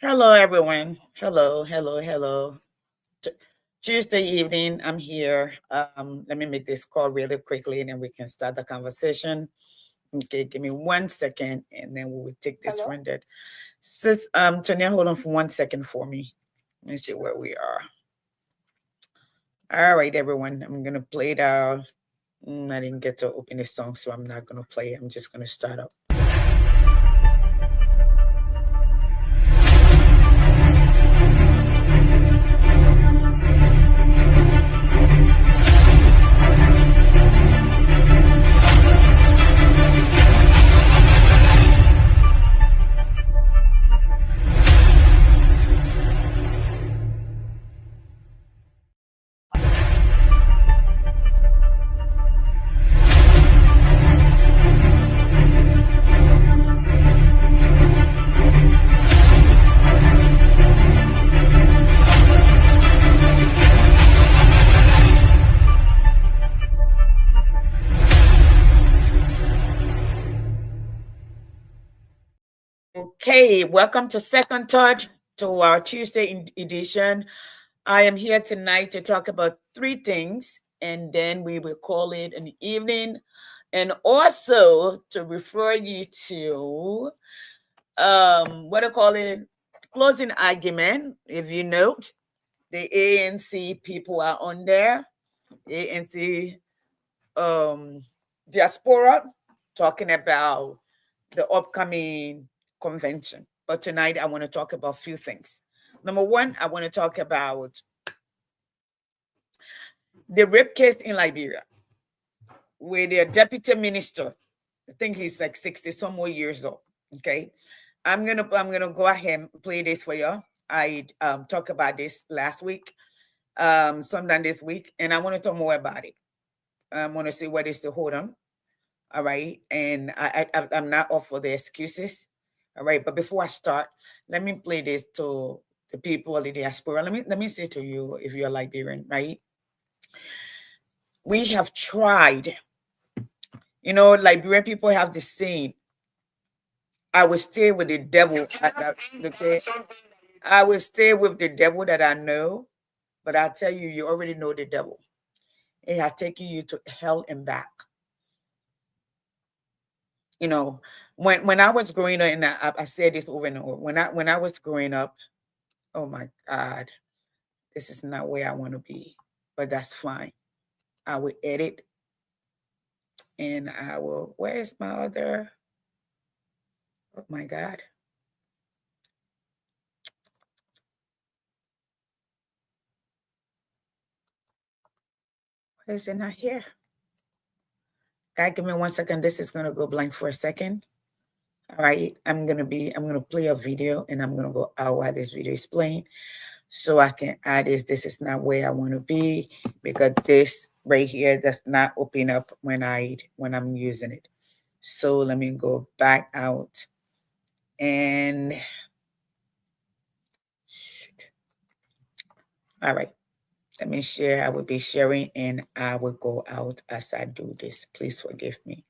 Hello, everyone. Hello, hello, hello. T- Tuesday evening, I'm here. Let me make this call really quickly and then we can start the conversation. Okay, give me 1 second and then we will take this Hello? rendered. Tonya, hold on for 1 second for me. Let me see where we are. All right, everyone. I'm going to play it out. I didn't get to open the song, so I'm not going to play it. I'm just going to start up. Okay, welcome to Second Thought, to our Tuesday edition. I am here tonight to talk about three things, and then we will call it an evening, and also to refer you to what I call it, closing argument. If you note, the ANC people are on there, ANC diaspora, talking about the upcoming convention. But tonight I want to talk about a few things. Number one, I want to talk about the rape case in Liberia with their deputy minister. I think he's like 60 some more years old. Okay. I'm gonna go ahead and play this for you. I talked about this last week, sometime this week, and I want to talk more about it. I want to see what is the hold on. All right. And I'm not off for the excuses. All right. But before I start, let me play this to the people of the diaspora. Let me say to you, if you're Liberian, right? We have tried, Liberian people have this saying, I will stay with the devil. Okay? I will stay with the devil that I know, but I tell you, you already know the devil. It has taken you to hell and back. You know, when I was growing up, and I said this over and over, when I was growing up, oh my God, this is not where I want to be, but that's fine. I will edit and I will. Where's my other? Oh my God, why is it not here? God, give me 1 second. This is gonna go blank for a second. All right, I'm gonna play a video and I'm gonna go out while this video is playing, so I can add this. This is not where I want to be because this right here does not open up when I'm using it. So let me go back out and shoot. All right. Let me share. I will be sharing and I will go out as I do this. Please forgive me.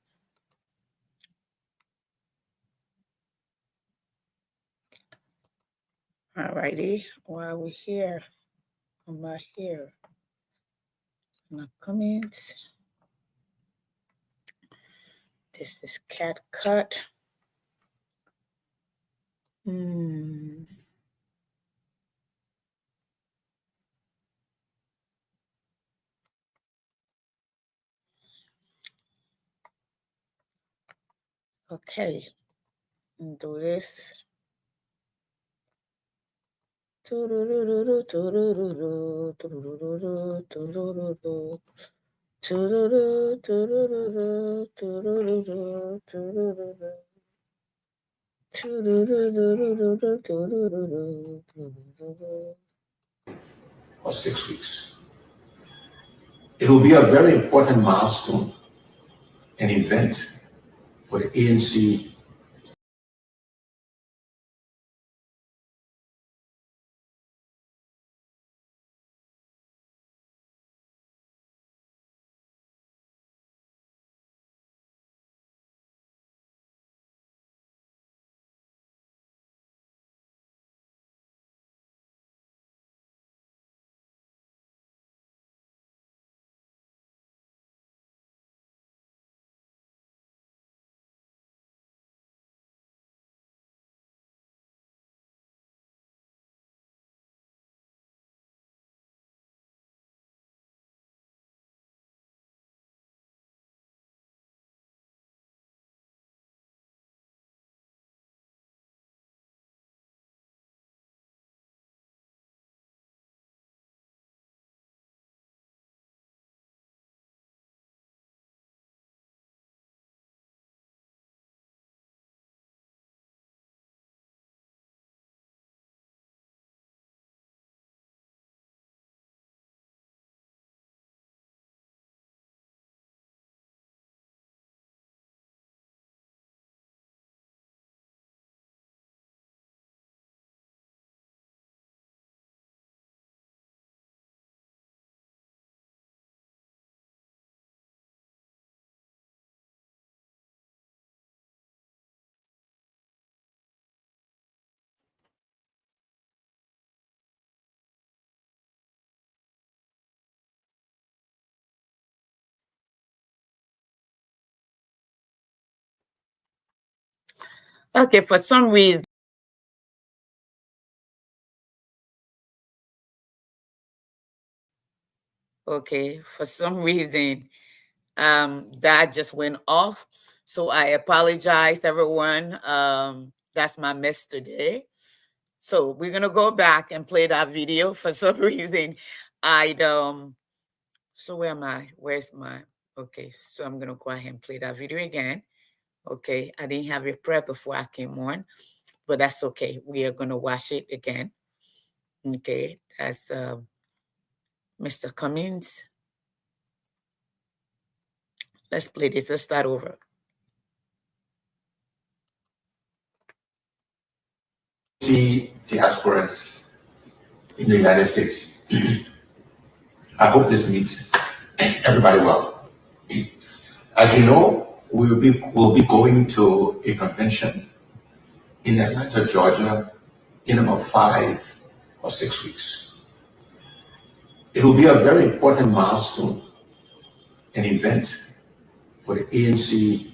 All righty. While we're here, I'm not here. My comments. This is cat cut. Hmm. Okay. Do this. Or 6 weeks. It will be a very important milestone, an event for the ANC Okay, for some reason. Okay, for some reason, that just went off. So I apologize, everyone. That's my miss today. So we're gonna go back and play that video. For some reason, I so where am I? Where's my okay? So I'm gonna go ahead and play that video again. Okay, I didn't have it prepped before I came on, but that's okay. We are gonna watch it again. Okay, that's Mr. Cummings. Let's play this. Let's start over. See diasporans in the United States. I hope this meets everybody well. As you know, we'll be going to a convention in Atlanta, Georgia, in about 5 or 6 weeks. It will be a very important milestone, an event for the ANC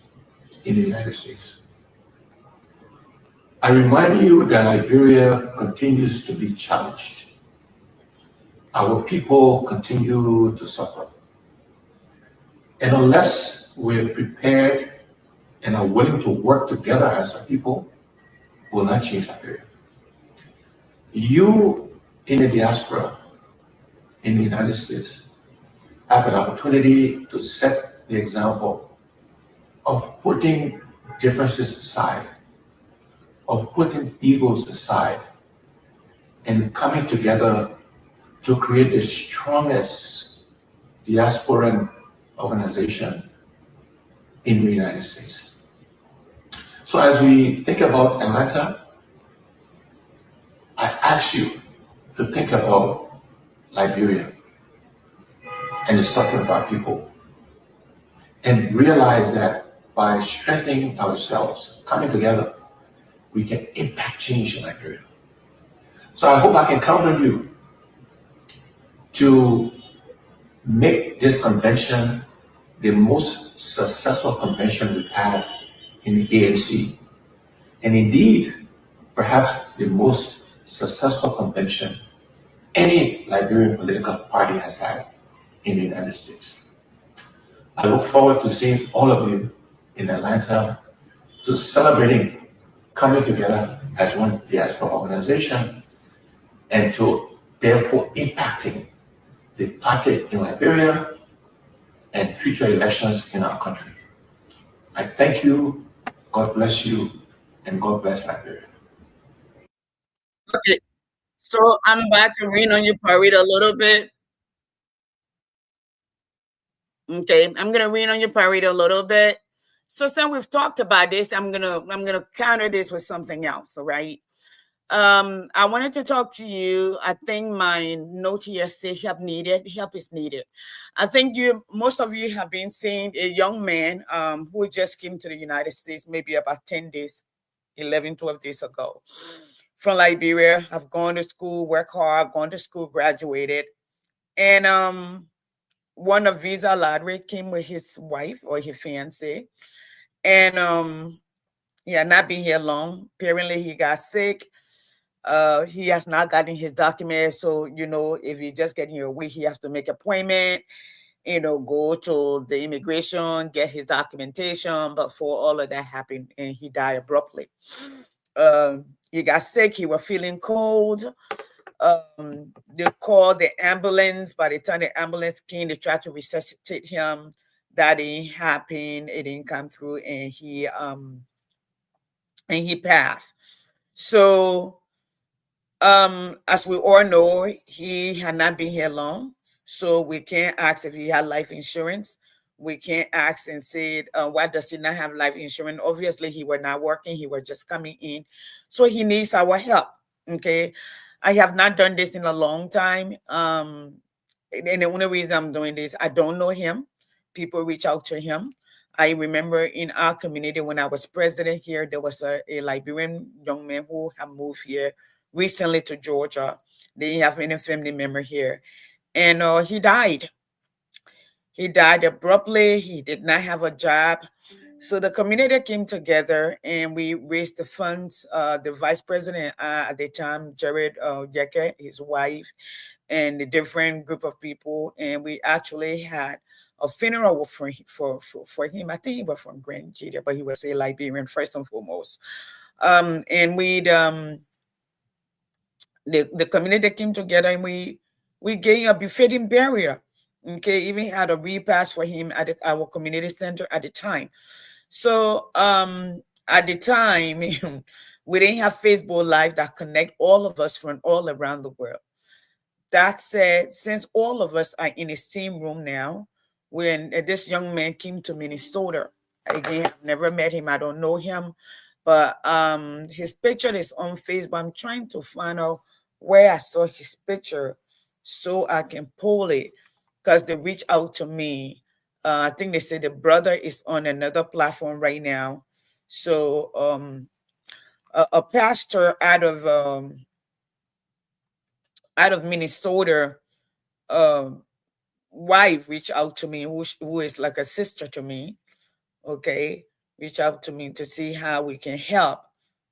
in the United States. I remind you that Liberia continues to be challenged. Our people continue to suffer. And unless we're prepared and are willing to work together as a people, will not change Liberia. You in the diaspora in the United States have an opportunity to set the example of putting differences aside, of putting egos aside, and coming together to create the strongest diasporan organization in the United States. So as we think about Atlanta, I ask you to think about Liberia and the suffering of our people, and realize that by strengthening ourselves, coming together, we can impact change in Liberia. So I hope I can count on you to make this convention the most successful convention we've had in the ANC, and indeed, perhaps the most successful convention any Liberian political party has had in the United States. I look forward to seeing all of you in Atlanta, to celebrating coming together as one diaspora organization, and to therefore impacting the party in Liberia and future elections in our country. I thank you, God bless you, and God bless Liberia. Okay, so I'm about to read on your parade a little bit. Okay, I'm gonna read on your parade a little bit. So since we've talked about this, I'm gonna counter this with something else. All right. I wanted to talk to you. I think my note here say help needed. Help is needed. I think most of you have been seeing a young man who just came to the United States maybe about 10 days, 11, 12 days ago from Liberia. Have gone to school, work hard, gone to school, graduated. And won a visa lottery, came with his wife or his fiance. And yeah, not been here long. Apparently he got sick. He has not gotten his documents. So, if you just getting your way, he has to make appointment, go to the immigration, get his documentation. But for all of that happened and he died abruptly. He got sick, he was feeling cold. They called the ambulance. By the time the ambulance came, they tried to resuscitate him. That didn't happen. It didn't come through, and he passed. So as we all know, he had not been here long, so we can't ask if he had life insurance. We can't ask and say, why does he not have life insurance? Obviously, he was not working. He was just coming in. So he needs our help, okay? I have not done this in a long time. And the only reason I'm doing this, I don't know him. People reach out to him. I remember in our community when I was president here, there was a Liberian young man who had moved here recently to Georgia. They didn't have any family member here. And he died. He died abruptly. He did not have a job. So the community came together and we raised the funds. The vice president at the time, Jared Yeke, his wife, and a different group of people, and we actually had a funeral for him. I think he was from Nigeria, but he was a Liberian first and foremost. And the community came together and we gave a befitting burial. Okay, even had a repast for him at our community center at the time. So at the time, we didn't have Facebook Live that connect all of us from all around the world. That said, since all of us are in the same room now, when this young man came to Minnesota, again, I've never met him, I don't know him, but his picture is on Facebook. I'm trying to find out where I saw his picture so I can pull it because they reached out to me. I think they said the brother is on another platform right now. So a pastor out of Minnesota, wife reached out to me, who is like a sister to me. Okay, reach out to me to see how we can help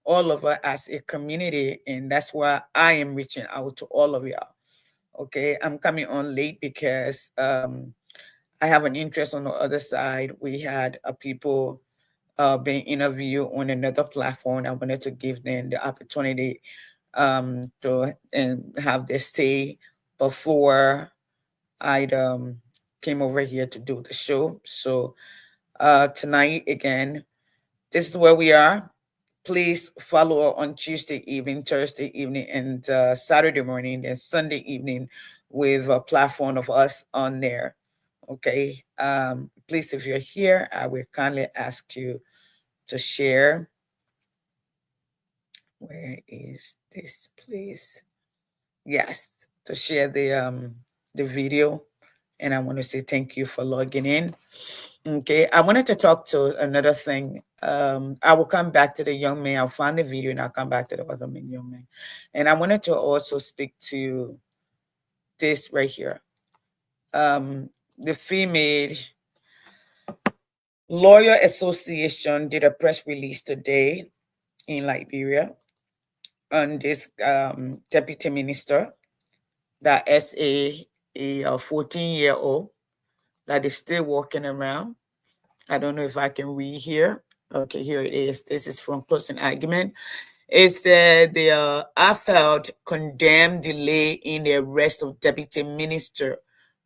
all of us as a community, and that's why I am reaching out to all of y'all. Okay, I'm coming on late because I have an interest on the other side. We had people being interviewed on another platform. I wanted to give them the opportunity to and have their say before I came over here to do the show. So tonight again, this is where we are. Please follow on Tuesday evening, Thursday evening, and Saturday morning, and Sunday evening with a platform of us on there. Okay. Please, if you're here, I will kindly ask you to share. Where is this, please? Yes, to share the video. And I want to say thank you for logging in. Okay, I wanted to talk to another thing. I will come back to the young man. I'll find the video and I'll come back to the other young man. And I wanted to also speak to this right here. The Female Lawyer Association did a press release today in Liberia on this deputy minister that is a 14-year-old that is still walking around. I don't know if I can read here. Okay, here it is. This is from Closing Argument. It said the AFELD condemned delay in the arrest of Deputy Minister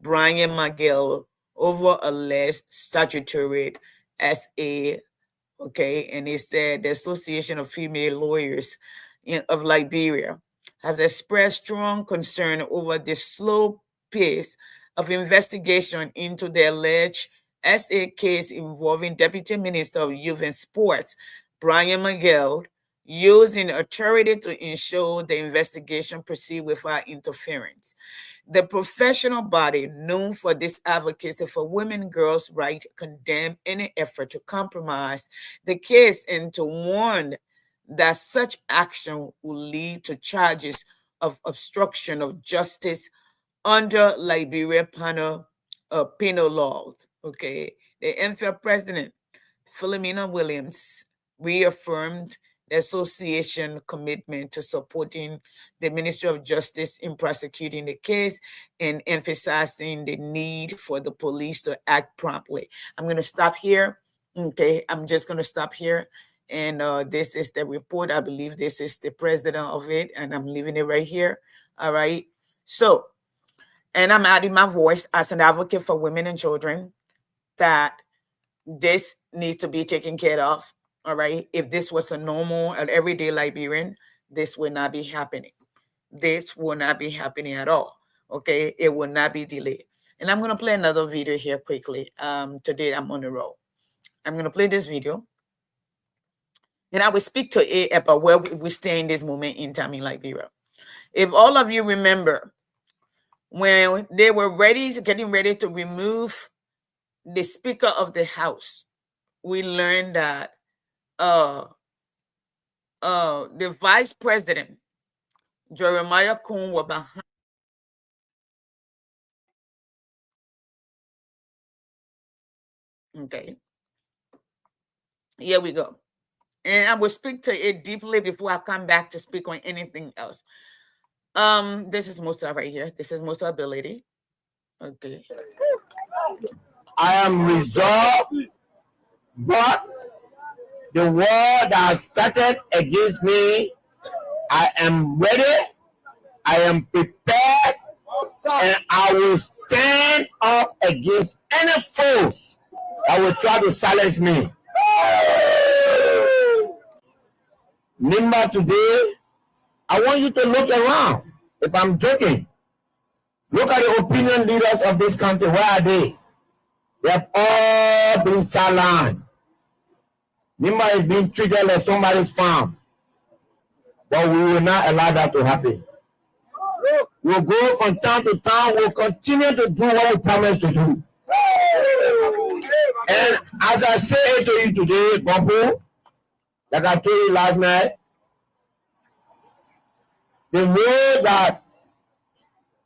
Brian Magell over alleged statutory SA. Okay, and it said the Association of Female Lawyers of Liberia has expressed strong concern over the slow pace of investigation into the alleged SA case involving Deputy Minister of Youth and Sports, Brian Magell, using authority to ensure the investigation proceed without interference. The professional body known for this advocacy for women and girls' rights condemned any effort to compromise the case and to warn that such action will lead to charges of obstruction of justice under Liberia penal laws. Okay, the MFL president, Philomena Williams, reaffirmed the association commitment to supporting the Ministry of Justice in prosecuting the case and emphasizing the need for the police to act promptly. I'm going to stop here. Okay, I'm just going to stop here. And this is the report. I believe this is the president of it, and I'm leaving it right here. All right. So, and I'm adding my voice as an advocate for women and children that this needs to be taken care of. All right. If this was a normal and everyday Liberian, this would not be happening. This will not be happening at all. Okay. It will not be delayed. And I'm going to play another video here quickly. Today I'm on the road. I'm going to play this video. And I will speak to it about where we stay in this moment in time in Liberia. If all of you remember, when they were getting ready to remove the Speaker of the House, we learned that the Vice President, Jeremiah Kuhn, was behind. Okay. Here we go. And I will speak to it deeply before I come back to speak on anything else. This is Musa right here. This is Musa ability. Okay. I am resolved, but the war that started against me, I am ready, I am prepared, and I will stand up against any foes that will try to silence me. Nimba, today, I want you to look around. If I'm joking, look at the opinion leaders of this country. Where are they? They have all been sidelined. Nimba is being treated like somebody's farm. But we will not allow that to happen. We'll go from town to town. We'll continue to do what we promised to do. And as I say to you today, Bumpo, like I told you last night, the road that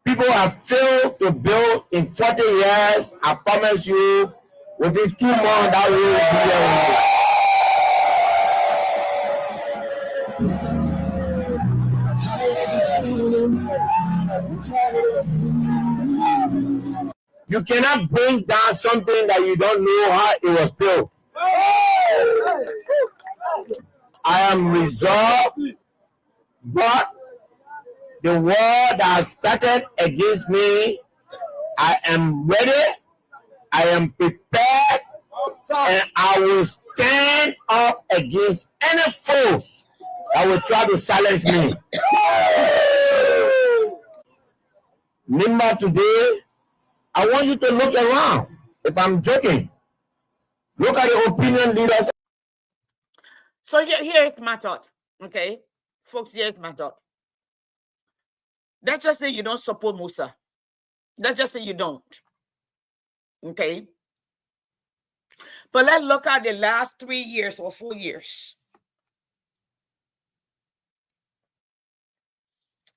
people have failed to build in 40 years, I promise you, within 2 months, that will be there. You cannot bring down something that you don't know how it was built. I am resolved, but the war that started against me, I am ready, I am prepared, and I will stand up against any foes that will try to silence me. Nimba, today, I want you to look around. If I'm joking, look at the opinion leaders. So here's my thought, okay? Folks, here's my thought. Let's just say you don't support Musa. Let's just say you don't, okay? But let's look at the last 3 years or 4 years.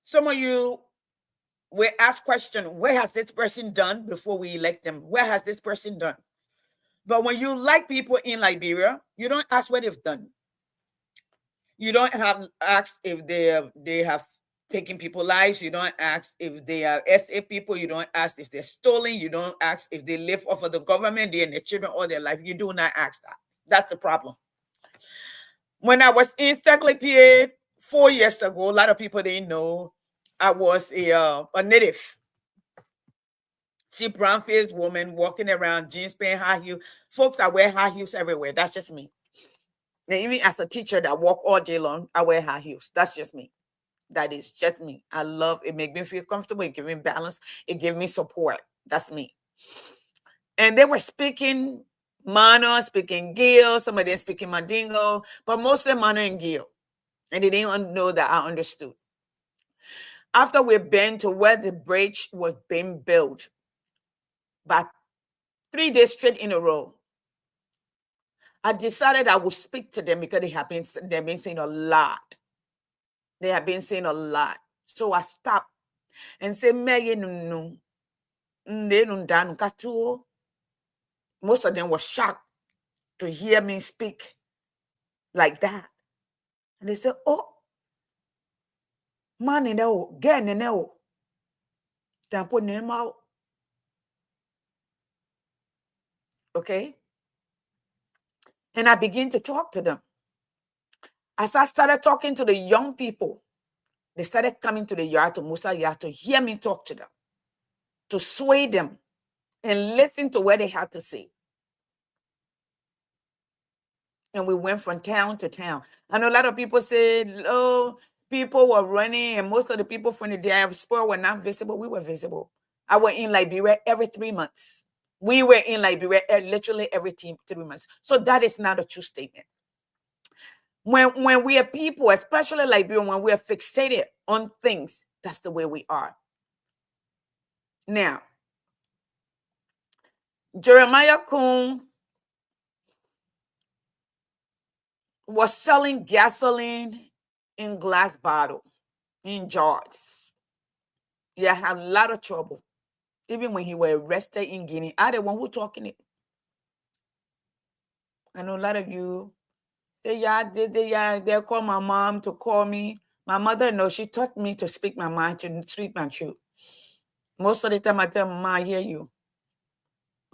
Some of you will ask questions, what has this person done before we elect them? What has this person done? But when you like people in Liberia, you don't ask what they've done. You don't have ask if they have taken people's lives. You don't ask if they are SA people. You don't ask if they're stolen. You don't ask if they live off of the government, they and their children all their life. You do not ask that. That's the problem. When I was in Stackley, PA 4 years ago, a lot of people didn't know I was a native. Cheap brown-faced woman walking around, jeans, pants, high heels. Folks that wear high heels everywhere. That's just me. And even as a teacher that walk all day long, I wear high heels. That's just me. That is just me. I love it. Make me feel comfortable. It gives me balance. It gives me support. That's me. And they were speaking Mano, speaking Gil. Some of them speaking Mandingo, but mostly Mano and Gil. And they didn't know that I understood. After we've been to where the bridge was being built, but 3 days straight in a row, I decided I would speak to them because they've been saying a lot. They have been saying a lot. So I stopped and said, most of them were shocked to hear me speak like that. And they said, oh, man, get in there. Okay? And I began to talk to them. As I started talking to the young people, they started coming to the yard, to Musa yard, to hear me talk to them, to sway them and listen to what they had to say. And we went from town to town. I know a lot of people said, oh, people were running, and most of the people from the diaspora were not visible. We were visible. I was in Liberia every 3 months. We were in Liberia literally every 3 months. So that is not a true statement. When we are people, especially Liberia, when we are fixated on things, that's the way we are. Now, Jeremiah Kuhn was selling gasoline in glass bottle, in jars. Yeah, had a lot of trouble. Even when he was arrested in Guinea, I the one who talking it. I know a lot of you They call my mom to call me. My mother, no, she taught me to speak my mind, to speak my truth. Most of the time I tell Mama, I hear you.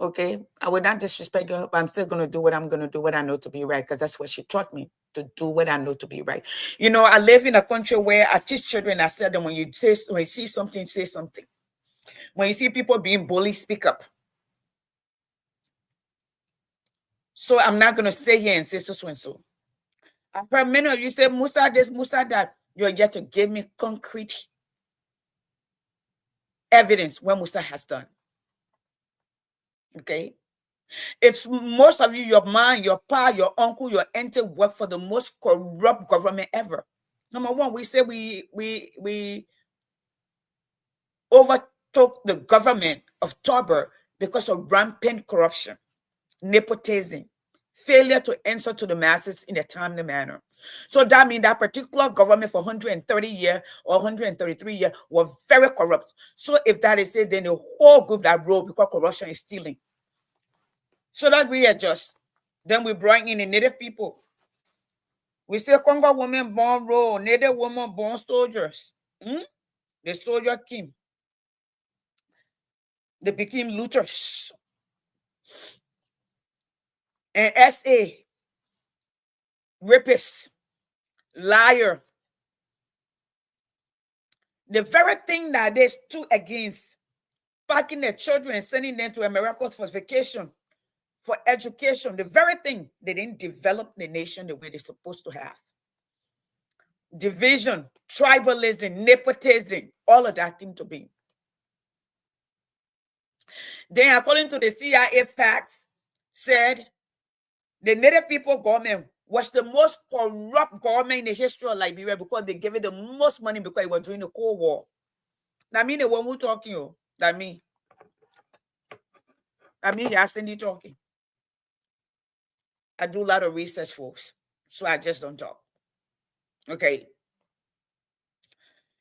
Okay, I would not disrespect her, but I'm still going to do what I'm going to do, what I know to be right, because that's what she taught me, to do what I know to be right. You know, I live in a country where I teach children, I said them, when you see something, say something. When you see people being bullied, speak up. So I'm not going to stay here and say so and so. I've heard many of you say, Musa this, Musa that. You're yet to give me concrete evidence what Musa has done. Okay? If most of you, your mom, your pa, your uncle, your auntie work for the most corrupt government ever. Number one, we say we overtook the government of Tober because of rampant corruption, nepotism, failure to answer to the masses in a timely manner. So that means that particular government for 130 years or 133 years was very corrupt. So if that is it, then the whole group that ruled because corruption is stealing. So that we adjust. Then we bring in the native people. We say Congo women born role, native women born soldiers. The soldier came. They became looters. And SA, rapists, liar. The very thing that they stood against, packing their children and sending them to America for vacation, for education, the very thing, they didn't develop the nation the way they're supposed to have. Division, tribalism, nepotism, all of that came to be. Then, according to the CIA facts, said the Native people government was the most corrupt government in the history of Liberia because they gave it the most money because it was during the Cold War. That means the one who talking, that mean you're Cindy talking. I do a lot of research, folks, so I just don't talk. Okay.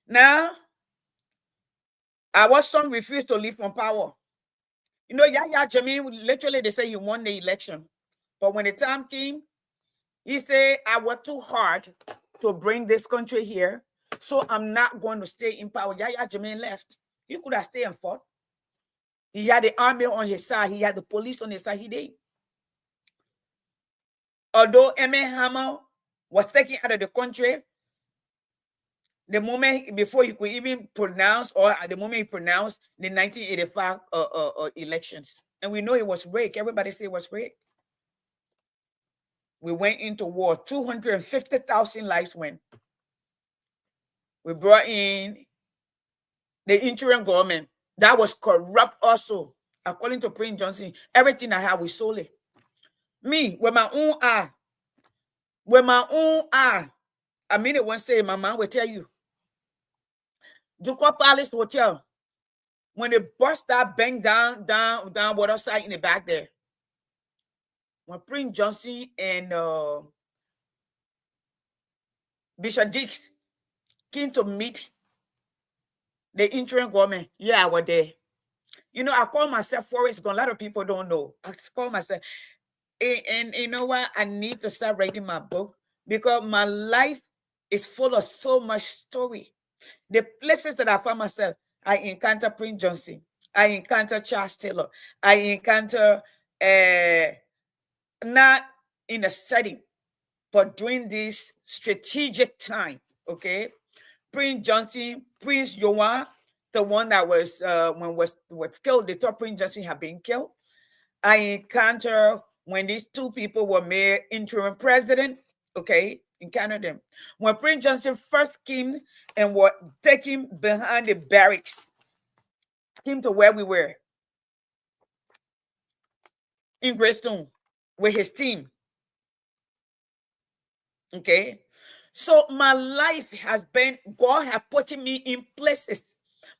Now, our son refused to leave from power. You know, Yahya Jammeh, literally, they say he won the election. But when the time came, he said, I worked too hard to bring this country here, so I'm not going to stay in power. Yahya Jammeh left. He could have stayed and fought. He had the army on his side. He had the police on his side. He did. Although Emmett Hammer was taken out of the country, the moment before he could even pronounce, or at the moment he pronounced the 1985 elections. And we know it was rigged. Everybody say it was rigged. We went into war. 250,000 lives went. We brought in the interim government. That was corrupt also. According to Prince Johnson, everything I have, we sold it. Me, with my own eye. With my own eye. I mean it once say, my mom will tell you. Ducal Palace Hotel. When the bus start bang down water side in the back there. When Prince Johnson and Bishop Dix came to meet the interim government, yeah, I was there. You know, I call myself Forrest Gump. A lot of people don't know. I call myself, and you know what? I need to start writing my book because my life is full of so much story. The places that I found myself, I encounter Prince Johnson, I encounter Charles Taylor, I encounter not in a setting, but during this strategic time, okay? Prince Johnson, Prince Yohan, the one that was when was killed, the top Prince Johnson had been killed. I encounter when these two people were made interim president, okay? Encounter them. When Prince Johnson first came and were taken behind the barracks, came to where we were in Greystone with his team. Okay. So my life has been, God has put me in places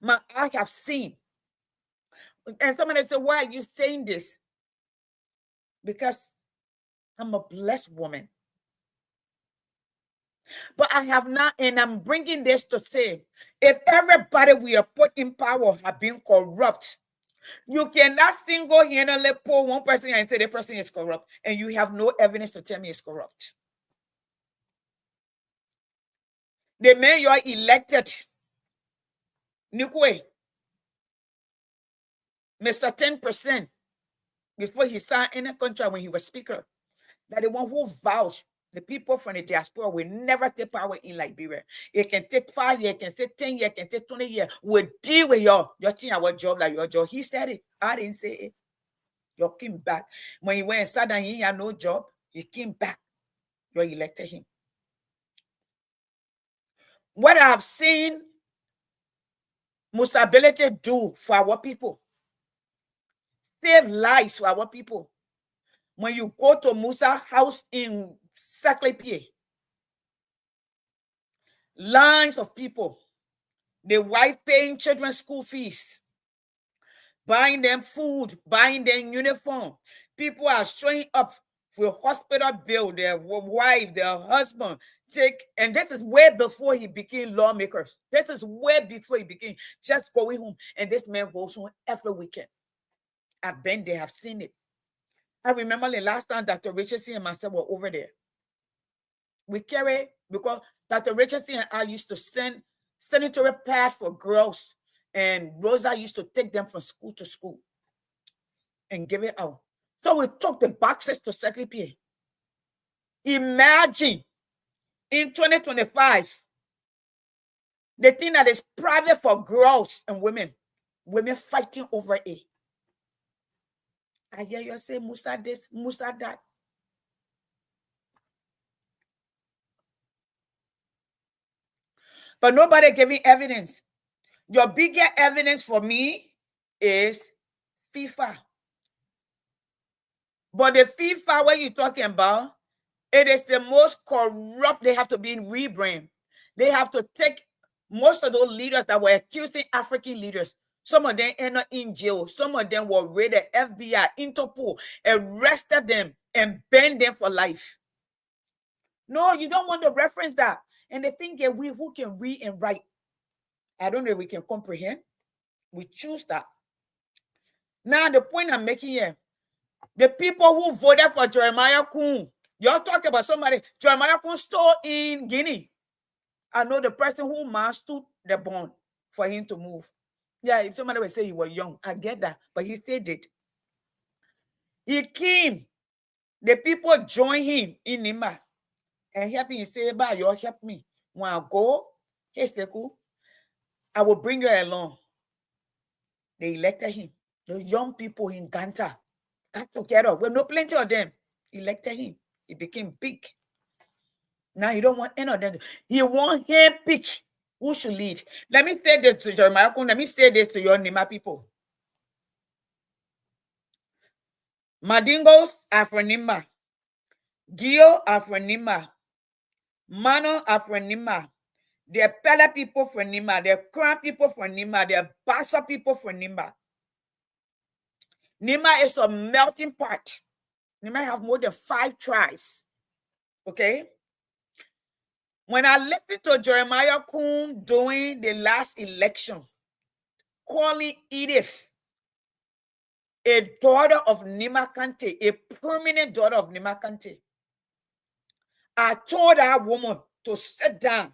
my eye have seen. And somebody said, why are you saying this? Because I'm a blessed woman. But I have not, and I'm bringing this to say, if everybody we are put in power have been corrupt, you cannot single handedly pull one person and say the person is corrupt, and you have no evidence to tell me it's corrupt. The man you are elected, Nikwe, Mr. 10%, before he signed any contract when he was speaker, that the one who vouched the people from the diaspora will never take power in Liberia. It can take 5 years, it can take 10 years, it can take 20 years. We'll deal with your thing, our job, like your job. He said it. I didn't say it. You came back. When he went and sat down, he had no job. He came back. You elected him. What I've seen Musa Belete do for our people, save lives for our people. When you go to Musa house in Saclay, lines of people, the wife paying children's school fees, buying them food, buying them uniform. People are showing up for hospital bill, their wife, their husband. And this is way before he became lawmakers. This is way before he became just going home. And this man goes home every weekend. I've been there, I've seen it. I remember the last time Dr. Richardson and myself were over there. We carry, because Dr. Richardson and I used to send sanitary pads for girls, and Rosa used to take them from school to school and give it out. So we took the boxes to Secretary. Imagine in 2025, the thing that is private for girls and women fighting over it. I hear you say, Musa this, Musa that. But nobody giving evidence. Your bigger evidence for me is FIFA. But the FIFA, what you're talking about, it is the most corrupt. They have to be in rebrand. They have to take most of those leaders that were accusing African leaders. Some of them end up in jail. Some of them were raided, FBI, Interpol, arrested them and banned them for life. No, you don't want to reference that. And the thing is, we who can read and write, I don't know if we can comprehend. We choose that. Now, the point I'm making here, the people who voted for Jeremiah Kun, you're talking about somebody, Jeremiah Kun stole in Guinea. I know the person who mastered the bond for him to move. Yeah, if somebody would say he was young, I get that, but he still did. He came. The people joined him in Nima and help him say, "Ba, you help me. When I go, I will bring you along." They elected him. The young people in Ganta got together. Well, no plenty of them elected him. He became big. Now you don't want any of them. You want him pick who should lead. Let me say this to Jeremiah. Let me say this to your Nima people. Madingos are from Nima. Gio are from Nima. Mano are from Nima. They're Pella people from Nima. They're Kran people from Nima. They're Bassa people from Nima. Nima is a melting pot. Nima have more than 5 tribes. Okay? When I listened to Jeremiah Kun during the last election, calling Edith a daughter of Nima Kante, a permanent daughter of Nima Kante, I told that woman to sit down.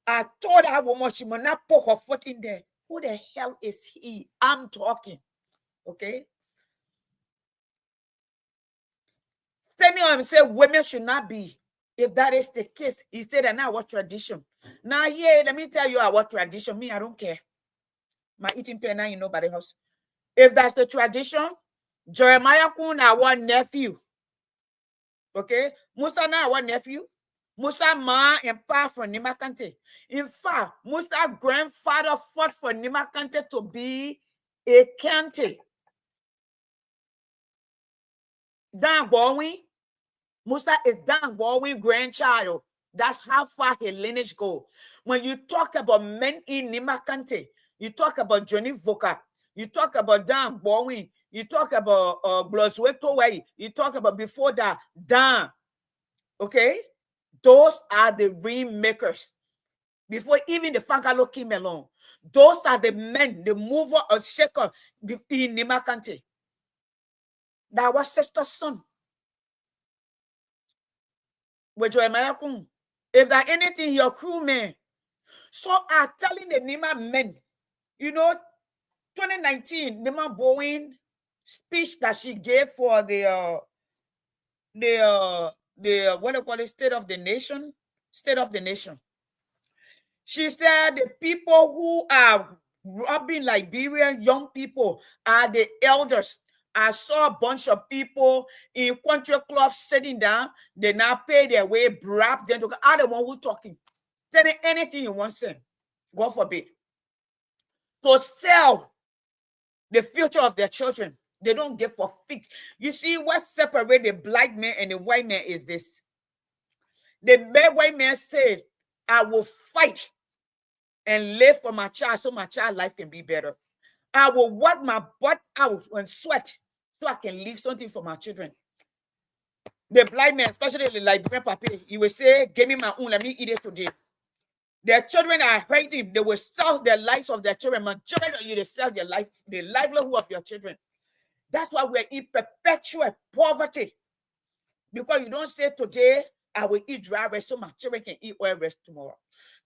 I told that woman she must not put her foot in there. Who the hell is he? I'm talking. Okay? Standing on him say women should not be. If that is the case, he said that now what tradition? Now, yeah, let me tell you what tradition. Me, I don't care. My eating pen now in nobody's house. If that's the tradition, Jeremiah Kun our nephew. Okay? Musa now our nephew. Musa ma and pa from Nima Kante. In fact, Musa grandfather fought for Nima Kante to be a Kante. Dan Baldwin. Musa is Dan Baldwin grandchild. That's how far his lineage go. When you talk about men in Nima Kante, you talk about Johnny Voka, you talk about Dan Baldwin, you talk about Blosweto Way, you talk about before that, Dan. Okay? Those are the rainmakers. Before even the Fangalo came along. Those are the men, the mover of shaker in Nima Kante. That was sister's son. With Jeremiah Kun. If that anything, your crewman, So I'm telling the Nima men, you know, 2019, Nima Bowen speech that she gave for the what do you call it, State of the Nation. She said the people who are robbing Liberian young people are the elders. I saw a bunch of people in country clubs sitting down. They now pay their way, brap them to are the one who talking. Tell them anything you want to say. God forbid. To sell the future of their children. They don't give for fig. You see, what separates the black man and the white man is this. The bad white man said, I will fight and live for my child so my child's life can be better. I will work my butt out and sweat so I can leave something for my children. The blind man, especially the Liberian papi, he will say, give me my own, let me eat it today. Their children are hurting. They will sell their lives of their children. Majority of you, they sell their life, the livelihood of your children. That's why we're in perpetual poverty. Because you don't say today, I will eat dry rice so my children can eat oil rice tomorrow.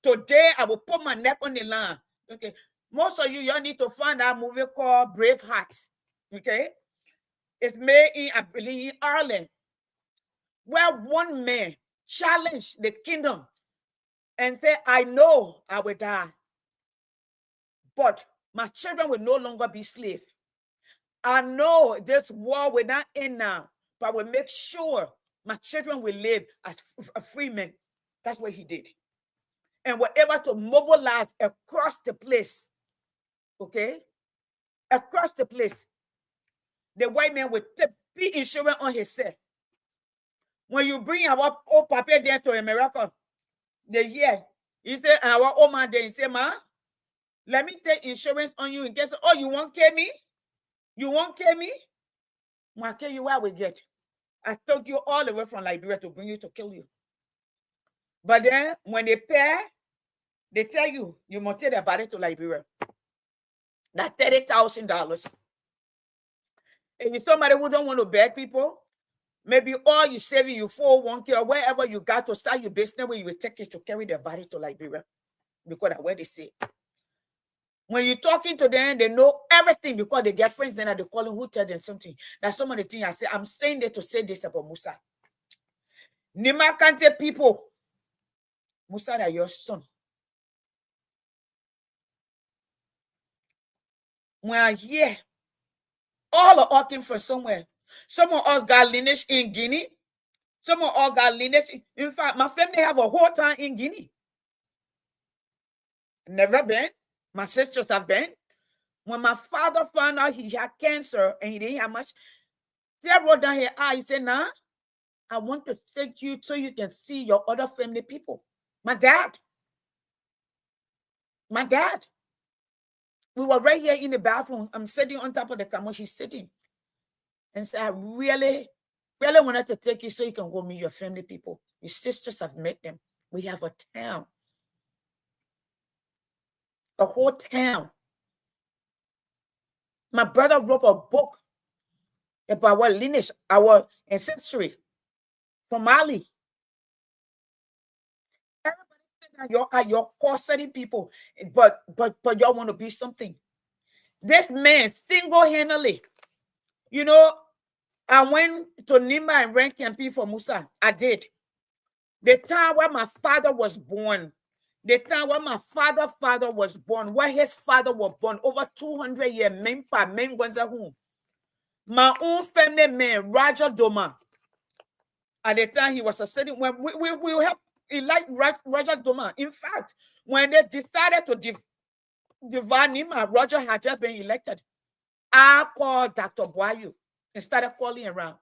Today, I will put my neck on the line. Okay. Most of you, y'all need to find that movie called Braveheart. Okay. It's made in, I believe, in Ireland, where one man challenged the kingdom and said, I know I will die, but my children will no longer be slaves. I know this war will not end now, but I will make sure my children will live as a free man. That's what he did. And were able to mobilize across the place. Okay? Across the place. The white man will be insurance on himself. When you bring our old papa there to America, they hear, he said, our old man there, he said, ma, let me take insurance on you in case, oh, you won't kill me? You won't kill me? I'll kill you where we get. I took you all the way from Liberia to bring you to kill you. But then when they pay, they tell you, you must take their body to Liberia. That's $30,000. And if somebody who don't want to beg people, maybe all you saving, you 401k or wherever you got to start your business where you will take it to carry their body to Liberia. Because that's where they say. When you're talking to them, they know everything because they get friends then they call them who tell them something. That's some of the things I say. I'm saying that to say this about Musa. Nima Kante people, Musa, are your son. When I hear all of us came from somewhere. Some of us got lineage in Guinea. Some of us got lineage. In fact, my family have a whole town in Guinea. Never been. My sisters have been. When my father found out he had cancer and he didn't have much, they wrote down his eye. He said, nah, I want to take you so you can see your other family people. My dad. We were right here in the bathroom. I'm sitting on top of the camera. She's sitting. And said, I really wanted to take you so you can go meet your family people. Your sisters have met them. We have a town. A whole town. My brother wrote a book about our lineage, our ancestry from Mali. Everybody said that you're core-setting people, but y'all want to be something. This man single-handedly, you know, I went to Nima and ran campaign for Musa. I did. The time where my father was born, where his father was born, over 200 years, my own family man, Roger Doma. At the time he was a city, when we help elect Roger Doma. In fact, when they decided to divide Nima, Roger had just been elected. I called Dr. Boyu and started calling around.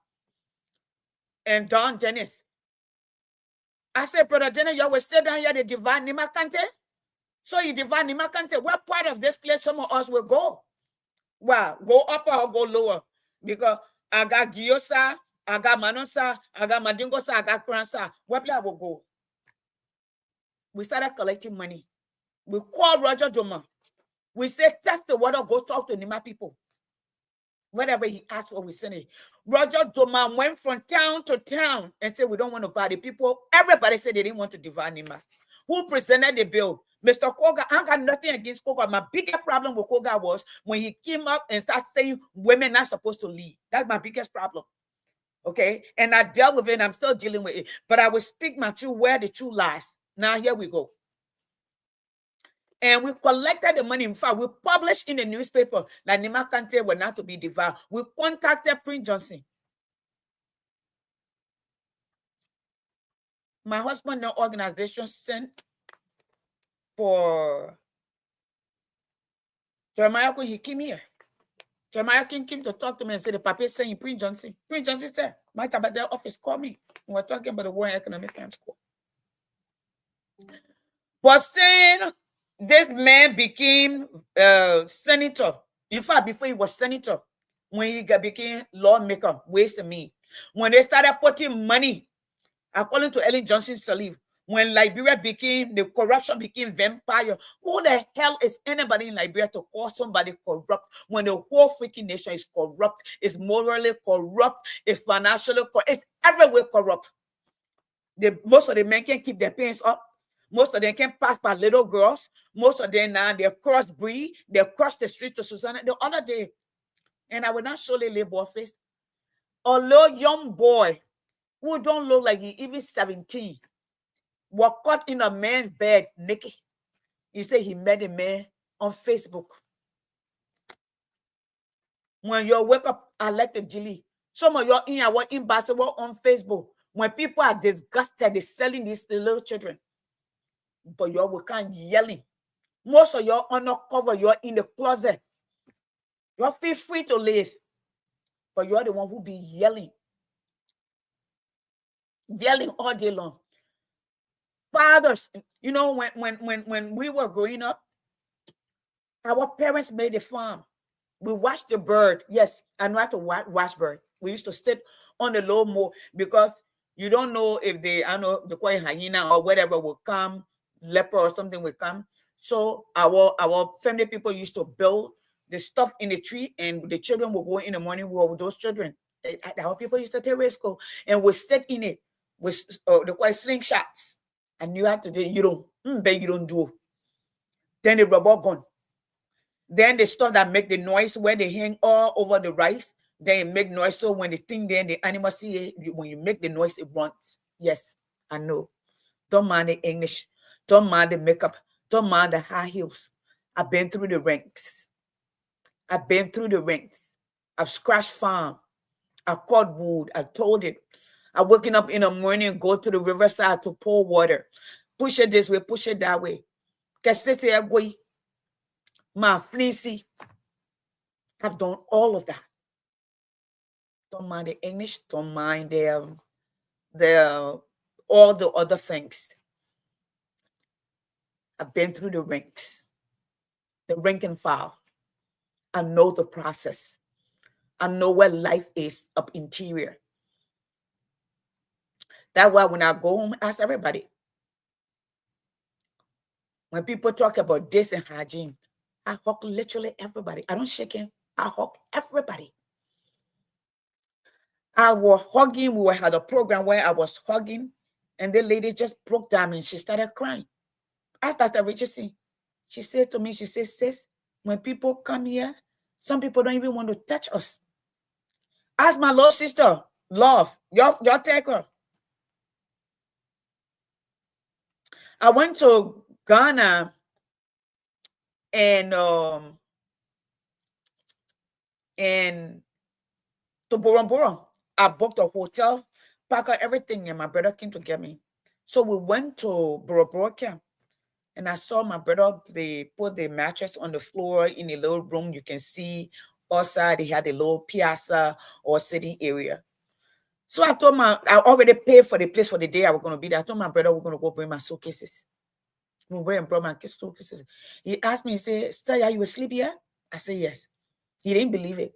And Don Dennis. I said, Brother Dennis, you will stay down here to divide Nima Kante? So you divide Nima Kante. What part of this place some of us will go? Well, go up or go lower? Because I got Giosa, I got Manosa, I got Madingosa, I got Kransa. What place I will go? We started collecting money. We called Roger Doma. We said, test the water, go talk to Nima people. Whatever he asked for, we sent it. Roger Doma went from town to town and said, we don't want to buy the people. Everybody said they didn't want to divide Nima. Who presented the bill? Mr. Koga, I got nothing against Koga. My biggest problem with Koga was when he came up and started saying women not supposed to lead. That's my biggest problem. Okay. And I dealt with it and I'm still dealing with it. But I will speak my truth where the truth lies. Now here we go. And we collected the money. In fact, we published in the newspaper that Nima Kante were not to be devoured. We contacted Prince Johnson. My husband, the organization sent for Jeremiah. He came here. Jeremiah came to talk to me and said, the paper is saying Prince Johnson. Prince Johnson said, my Tabadell office called me. We were talking about the World Economic Times School. But saying this man became senator. In fact, before he was senator, when he became lawmaker, ways and means. When they started putting money, according to Ellen Johnson Sirleaf, when Liberia became, the corruption became vampire. Who the hell is anybody in Liberia to call somebody corrupt when the whole freaking nation is corrupt, is morally corrupt, is financially corrupt, it's everywhere corrupt. Most of the men can't keep their pants up. Most of them can pass by little girls. Most of them now, they're crossbreed. They cross the street to Susanna. The other day, and I will not show the labor office, a little young boy who don't look like he even 17 was caught in a man's bed naked. He said he met a man on Facebook. When you wake up, I like the jelly. Some of you in our ambassador on Facebook. When people are disgusted, they're selling these little children. But you're working yelling. Most of you undercover, you're in the closet. You feel free to leave. But you're the one who be yelling. Yelling all day long. Fathers, you know, when we were growing up, our parents made a farm. We watched the bird. Yes, I know how to watch bird. We used to sit on the low moor because you don't know if they, I know, the quiet hyena or whatever will come, leper or something will come. So our family people used to build the stuff in the tree, and the children will go in the morning with those children. Our people used to take risk and we sit in it with the quiet slingshots. And you have to do, you don't do. Then the rubber gun. Then the stuff that make the noise where they hang all over the rice, then it make noise. So when the thing then the animal see it, when you make the noise, it runs. Yes, I know. Don't mind the English. Don't mind the makeup. Don't mind the high heels. I've been through the ranks. I've been through the ranks. I've scratched farm. I caught wood. I told it. I waking up in the morning, go to the riverside to pour water. Push it this way, push it that way. My fleecy. I've done all of that. Don't mind the English. Don't mind the all the other things. I've been through the ranks, the rank and file. I know the process. I know where life is up interior. That's why when I go home, I ask everybody. When people talk about this and hygiene, I hug literally everybody. I don't shake him. I hug everybody. I was hugging. We had a program where I was hugging, and the lady just broke down and she started crying. I started rejoicing. She said to me, she said, sis, when people come here, some people don't even want to touch us. Ask my little sister, Love, y'all take her. I went to Ghana and to Boromboro. I booked a hotel, packed everything, and my brother came to get me. So we went to Boromboro camp, and I saw my brother. They put the mattress on the floor in a little room. You can see outside. They had a little piazza or sitting area. So I told I already paid for the place for the day I was going to be there. I told my brother we're going to go bring my suitcases. We went and brought my suitcases. He asked me, he said, Stella, you asleep here? I said, yes. He didn't believe it.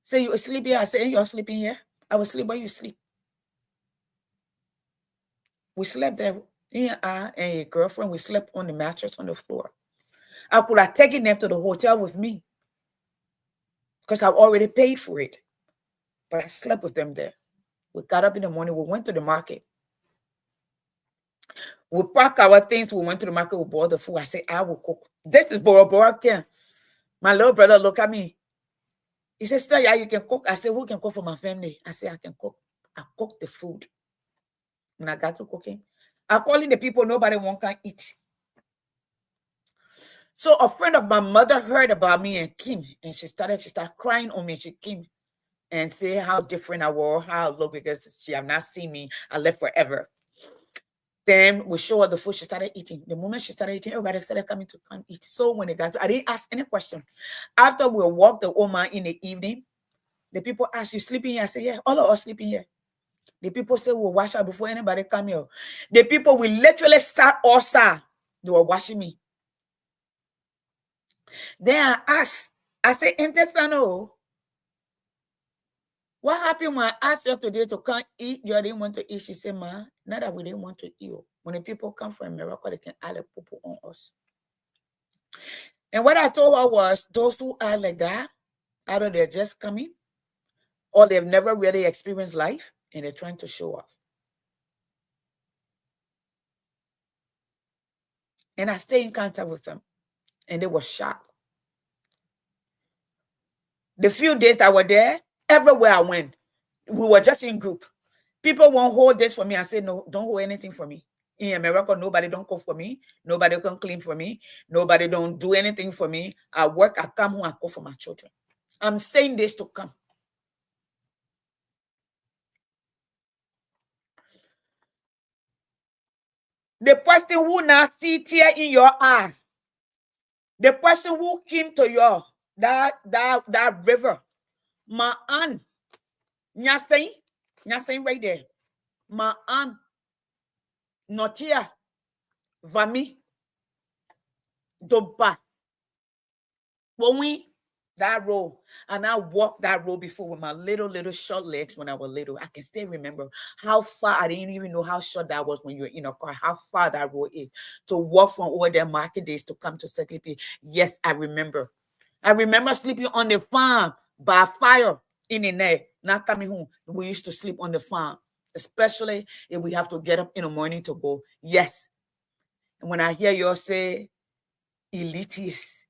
Say, you asleep here? I said, you're sleeping here? I was asleep where you sleep. We slept there. I and a girlfriend, we slept on the mattress on the floor. I could have taken them to the hotel with me because I've already paid for it. But I slept with them there. We got up in the morning. We went to the market. We pack our things. We went to the market. We bought the food. I said, I will cook. This is Bora Ken. My little brother look at me. He said, Sister, yeah, you can cook. I said, who can cook for my family? I said, I can cook. I cooked the food. When I got to cooking, I call in the people nobody won't can eat. So a friend of my mother heard about me and Kim, and she started crying on me. She came and say how different I was, how I look, because she have not seen me. I left forever. Then we show her the food. She started eating. The moment she started eating, everybody started coming to come eat. So when they got to, I didn't ask any question. After we walked the old man in the evening, the people asked, you sleeping here? I said, yeah, all of us sleeping here. The people say we'll wash her before anybody come here. The people we literally sat outside. They were watching me. Then I asked, I said, Intestano, what happened when I asked you today to come eat? You didn't want to eat. She said, Ma, not that we didn't want to eat. When the people come from America, they can add a poo on us. And what I told her was, those who are like that, either they're just coming or they've never really experienced life and they're trying to show off. And I stayed in contact with them and they were shocked. The few days that were there, everywhere I went, we were just in group. People won't hold this for me. I say, no, don't hold anything for me. In America, nobody don't cook for me. Nobody can clean for me. Nobody don't do anything for me. I work, I come home, I cook for my children. I'm saying this to come. The person who now see tear in your eye, the person who came to your that river, my aunt, Nyasing right there, my aunt, Notia, Vami, Doba, when that road, and I walked that road before with my little short legs when I was little. I can still remember how far. I didn't even know how short that was when you were in a car, how far that road is to walk from over there market days to come to Seklipi. Yes, I remember. I remember sleeping on the farm by fire in the night, not coming home. We used to sleep on the farm, especially if we have to get up in the morning to go. Yes. And when I hear you say elitist,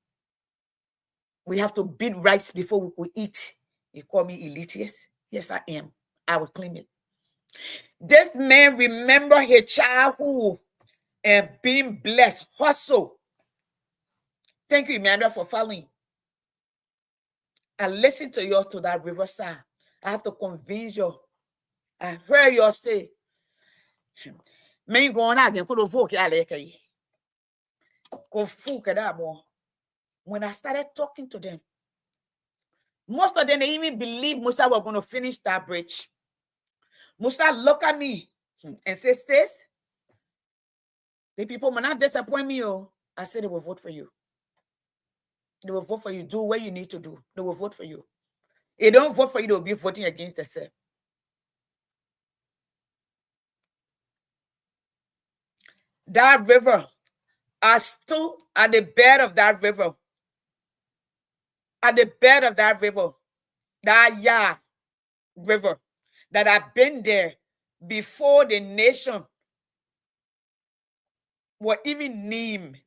we have to beat rice before we could eat. You call me elitist? Yes, I am. I will claim it. This man remember his childhood and being blessed. Hustle. Thank you, Emmanuel, for following. I listened to you to that riverside. I have to convince you. I heard you say, "Man, go on again. Could vote go fool that more." When I started talking to them, most of them they even believe Musa was going to finish that bridge. Musa look at me and say, "Sis, the people will not disappoint me." Oh, I said they will vote for you. They will vote for you. Do what you need to do. They will vote for you. If they don't vote for you, they will be voting against themselves. That river, I stood at the bed of that river. At the bed of that river, that river, that I've been there before the nation were even named.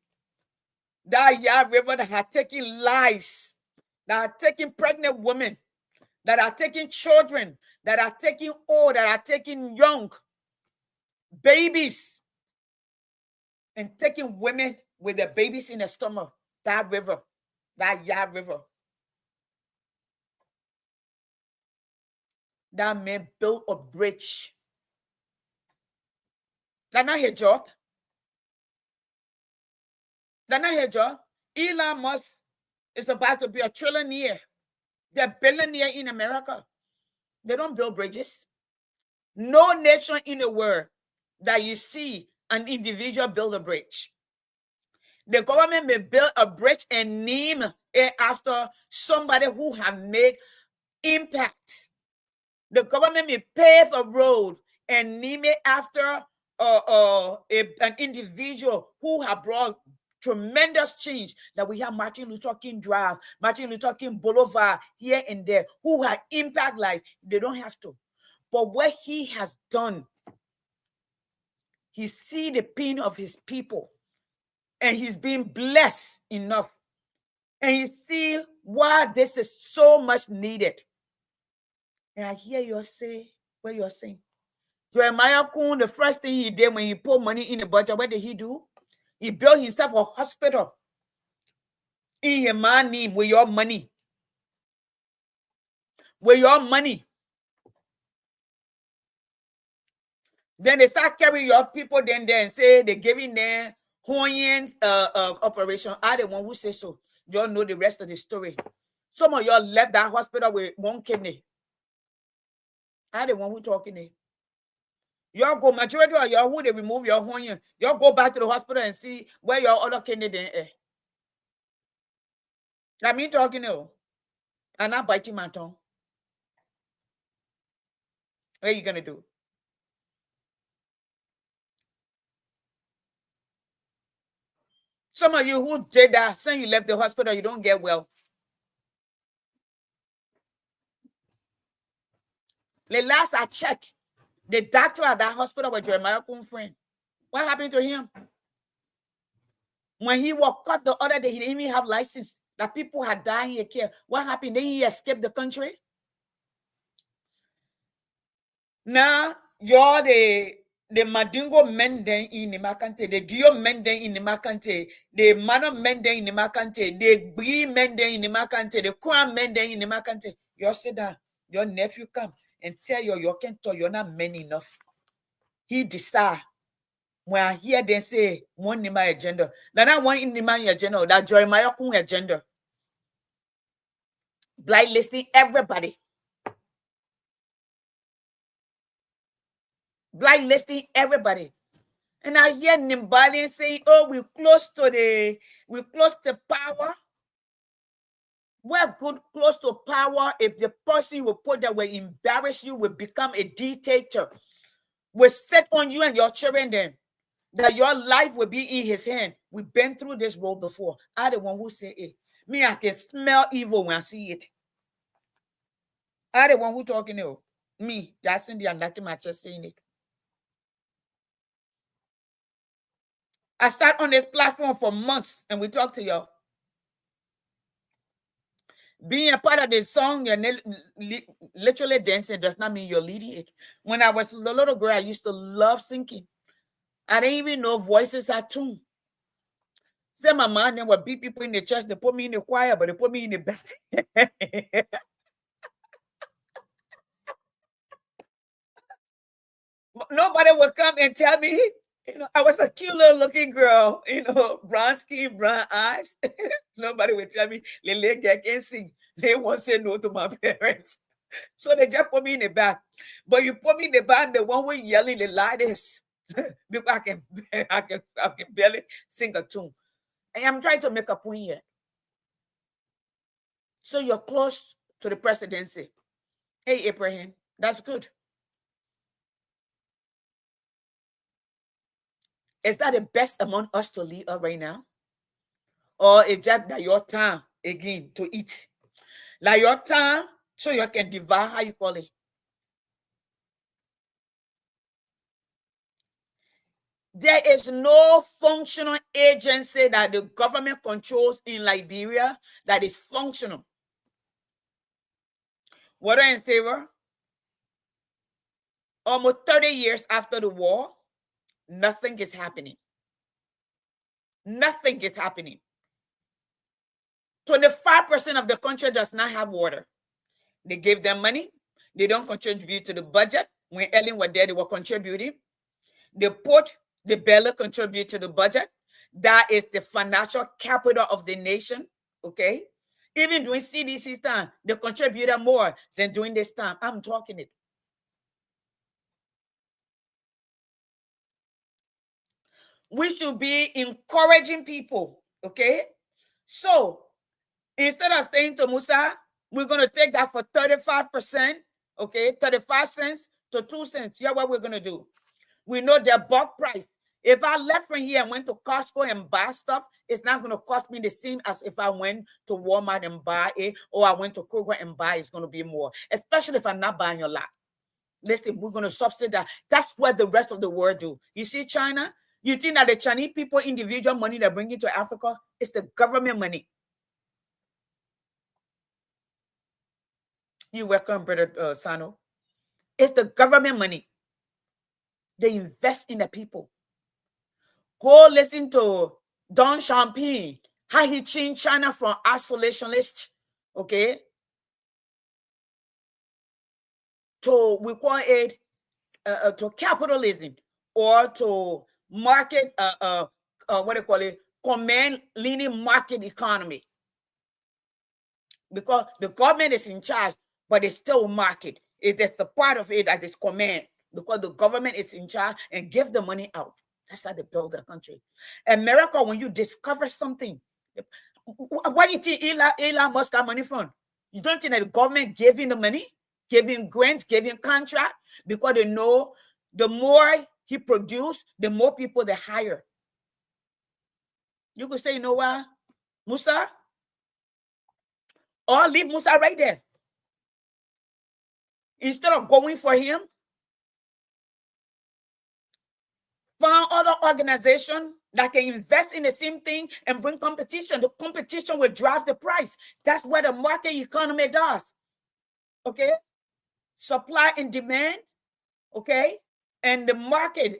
That river that had taken lives, that had taken pregnant women, that are taking children, that are taking old, that are taking young babies, and taking women with their babies in the stomach. That river, that river. That man built a bridge. That's not his job. That's not his job. Elon Musk is about to be a trillionaire. They're billionaire in America. They don't build bridges. No nation in the world that you see an individual build a bridge. The government may build a bridge and name it after somebody who have made impact. The government may pave a road and name it after an individual who have brought tremendous change. That we have Martin Luther King Drive, Martin Luther King Boulevard here and there, who have impact life. They don't have to. But what he has done He see the pain of his people, and he's being blessed enough. And he see why this is so much needed. And I hear you say what you're saying. Jeremiah Kun, the first thing he did when he put money in the budget, what did he do? He built himself a hospital in your money, with your money. With your money. Then they start carrying your people then there and say they're giving them Hoyan operation. I the one who say so. You all know the rest of the story. Some of y'all left that hospital with one kidney. I the one who talking there. Y'all go, majority of y'all who they remove your Hoyan. Y'all go back to the hospital and see where your other kidney then is. That me talking now. And not biting my tongue. What are you gonna do? Some of you who did that, saying you left the hospital, you don't get well. The last I checked, the doctor at that hospital was Jeremiah Kun's friend. What happened to him? When he was caught the other day, he didn't even have license. That people had died in care. What happened? Then he escaped the country. Now, you're the Madingo men then in the Makante, the Dio men then in the Makante, the Mano men then in the Makante, the Bri men then in the Makante, the Kwan men then in the Makante. You sit down, your nephew come and tell you can't tell you're not men enough. He decide. When I hear them say one in my agenda, that not one in my agenda, that Jeremiah Kun agenda. Blacklisting everybody. Blacklisting everybody. And I hear Nimbali saying, oh, we're close to power. We're good close to power if the person you will put that will embarrass you, will become a dictator, will set on you and your children then, that your life will be in his hand. We've been through this road before. I the one who say it. Me, I can smell evil when I see it. I the one who talking to me. That's in the knocking my chest saying it. I sat on this platform for months and we talked to y'all. Being a part of this song and literally dancing does not mean you're leading it. When I was a little girl, I used to love singing. I didn't even know voices are tuned. Say my mom then would beat people in the church. They put me in the choir, but they put me in the back. Nobody would come and tell me, I was a cute little looking girl, brown skin, brown eyes. Nobody would tell me, Lele can sing. They won't say no to my parents. So they just put me in the back. But you put me in the back, the one way yelling the loudest. Because I can barely sing a tune. And I'm trying to make a point here. So you're close to the presidency. Hey, Abraham, that's good. Is that the best among us to lead us right now? Or is that your time again to eat? Like your time so you can divide, how you call it? There is no functional agency that the government controls in Liberia that is functional. Water and Saver, almost 30 years after the war, nothing is happening. Nothing is happening. 25% of the country does not have water. They gave them money. They don't contribute to the budget. When Ellen was there, they were contributing. They put the barely contribute to the budget. That is the financial capital of the nation. Okay. Even during CDC time, they contributed more than during this time. I'm talking it. We should be encouraging people. Okay. So instead of saying to Musa, we're going to take that for 35%, okay, 35 cents to 2 cents. Yeah, what we're going to do. We know their bulk price. If I left from here and went to Costco and buy stuff, it's not going to cost me the same as if I went to Walmart and buy it, or I went to Kroger and buy. It's going to be more, especially if I'm not buying a lot. Listen, we're going to subsidize. That's what the rest of the world do. You see, China, you think that the Chinese people, individual money they bring into Africa, is the government money. You welcome, Brother Sano. It's the government money. They invest in the people. Go listen to Deng Xiaoping, how he changed China from isolationist, okay, to, we call it, to capitalism, or to market, what do you call it, command-leaning market economy. Because the government is in charge, but it's still market. It's the part of it that is command, because the government is in charge and give the money out. That's how they build their country. America, when you discover something, why do you think Elon Musk got money from? You don't think that the government gave him the money, gave him grants, gave him contract? Because they know the more he produces, the more people they hire. You could say, you know what, Musa? Or leave Musa right there. Instead of going for him, find other organization that can invest in the same thing and bring competition. The competition will drive the price. That's what the market economy does. Okay? Supply and demand. Okay? And the market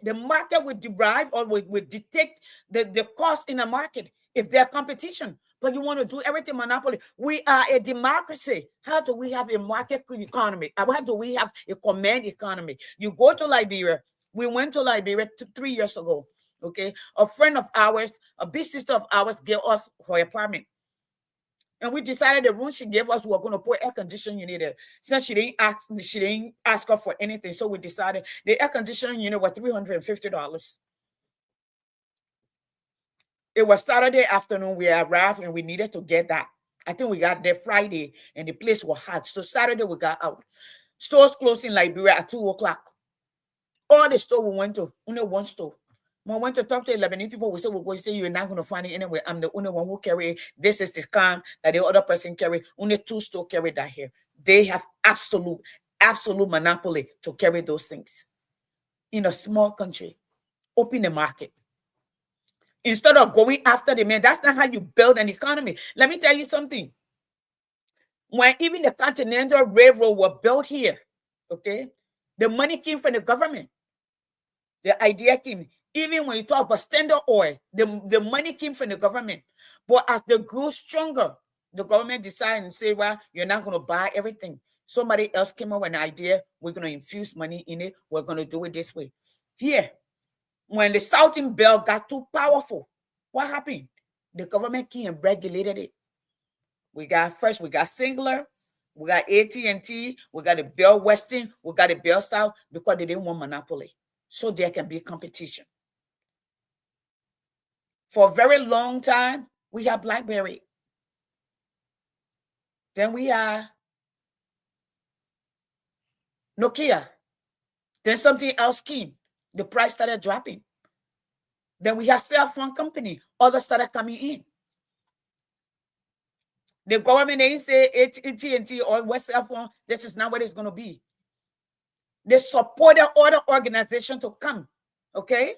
will derive or will dictate the cost in the market if there's competition. But you want to do everything monopoly. We are a democracy. How do we have a market economy? How do we have a command economy? You go to Liberia. We went to Liberia 3 years ago. Okay, a friend of ours, a big sister of ours, gave us her apartment, and we decided the room she gave us, we were going to put air conditioning unit there. Since she didn't ask her for anything, so we decided the air conditioning unit was $350. It was Saturday afternoon. We arrived and we needed to get that. I think we got there Friday and the place was hot. So Saturday we got out. Stores closed in Liberia at 2 o'clock. All the store we went to, only one store. When I went to talk to 11 people, we said, we're going to say you're not going to find it anywhere. I'm the only one who carry. This is the calm that the other person carry. Only 2 stores carry that here. They have absolute monopoly to carry those things. In a small country, open the market. Instead of going after the man, that's not how you build an economy. Let me tell you something. When even the Continental Railroad was built here, okay, the money came from the government. The idea came. Even when you talk about Standard Oil, the money came from the government. But as they grew stronger, the government decided and said, well, you're not going to buy everything. Somebody else came up with an idea. We're going to infuse money in it. We're going to do it this way. Here, when the Southern Bell got too powerful, what happened? The government came and regulated it. We got Singular, we got AT&T, we got the Bell Western, we got the Bell South, because they didn't want monopoly. So there can be competition. For a very long time, we have BlackBerry. Then we have Nokia. Then something else came. The price started dropping. Then we have cell phone company. Others started coming in. The government didn't say AT&T or West Cell Phone. This is not what it's going to be. They supported other organizations to come. Okay?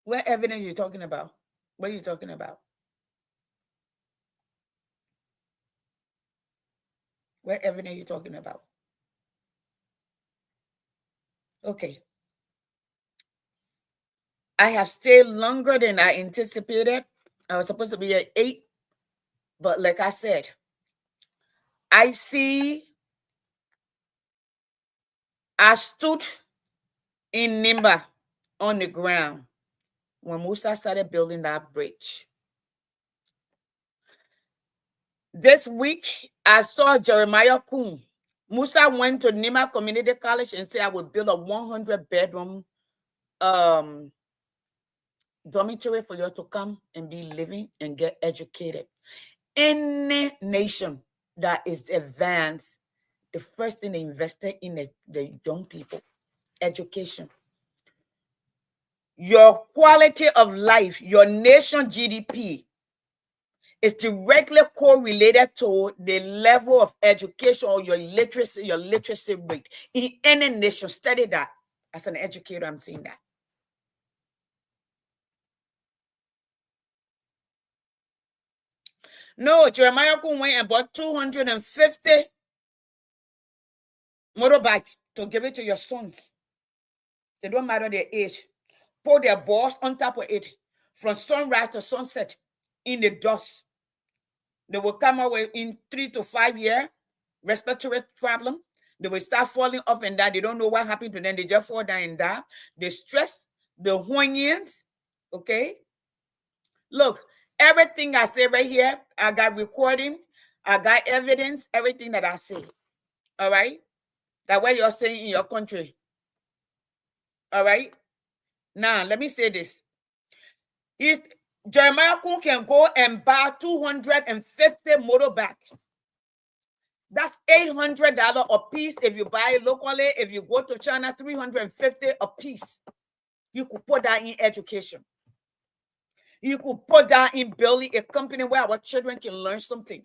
What evidence are you talking about? What are you talking about? What evidence are you talking about? Okay. I have stayed longer than I anticipated. I was supposed to be at 8. But like I said, I stood in Nimba on the ground when Musa started building that bridge. This week, I saw Jeremiah Kuhn. Musa went to Nimba Community College and said, I would build a 100-bedroom dormitory for you to come and be living and get educated. Any nation that is advanced, the first thing they invested in the young people, education. Your quality of life, your nation GDP is directly correlated to the level of education or your literacy rate in any nation. Study that. As an educator, I'm seeing that. No, Jeremiah Kun went and bought 250 motorbike to give it to your sons. It don't matter their age. Put their balls on top of it from sunrise to sunset in the dust. They will come out with in 3 to 5 years, respiratory problem. They will start falling off and down. They don't know what happened to them. They just fall down and die. The stress, the hormones, okay? Look, everything I say right here, I got recording, I got evidence, everything that I say. All right? That what you're saying in your country. All right? Now, let me say this. Jeremiah Kun can go and buy 250 motorbike. That's $800 a piece if you buy it locally. If you go to China, $350 a piece. You could put that in education. You could put that in building a company where our children can learn something.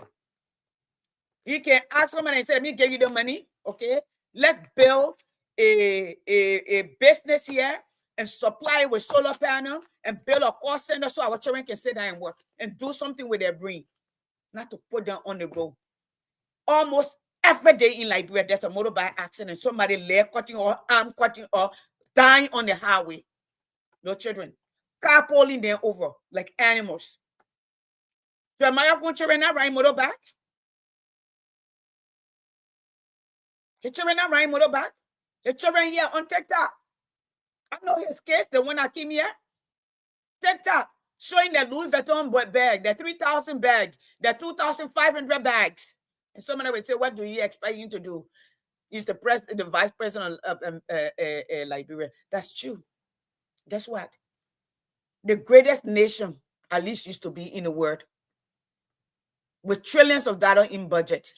You can ask someone and say, let me give you the money. Okay, let's build a business here and supply it with solar panel and build a call center so our children can sit down and work and do something with their brain, not to put them on the road. Almost every day in Liberia, there's a motorbike accident. Somebody leg cutting or arm cutting or dying on the highway. No children. Car pulling them over like animals. Jeremiah Kun children not riding motorbike? His children not riding motorbike? The children here on TikTok. I know his kids, the one that came here. TikTok, showing the Louis Vuitton bag, the 3,000 bag, the 2,500 bags. And somebody will say, what do you expect him to do? He's the vice president of Liberia. That's true. Guess what? The greatest nation, at least used to be in the world, with trillions of dollars in budget.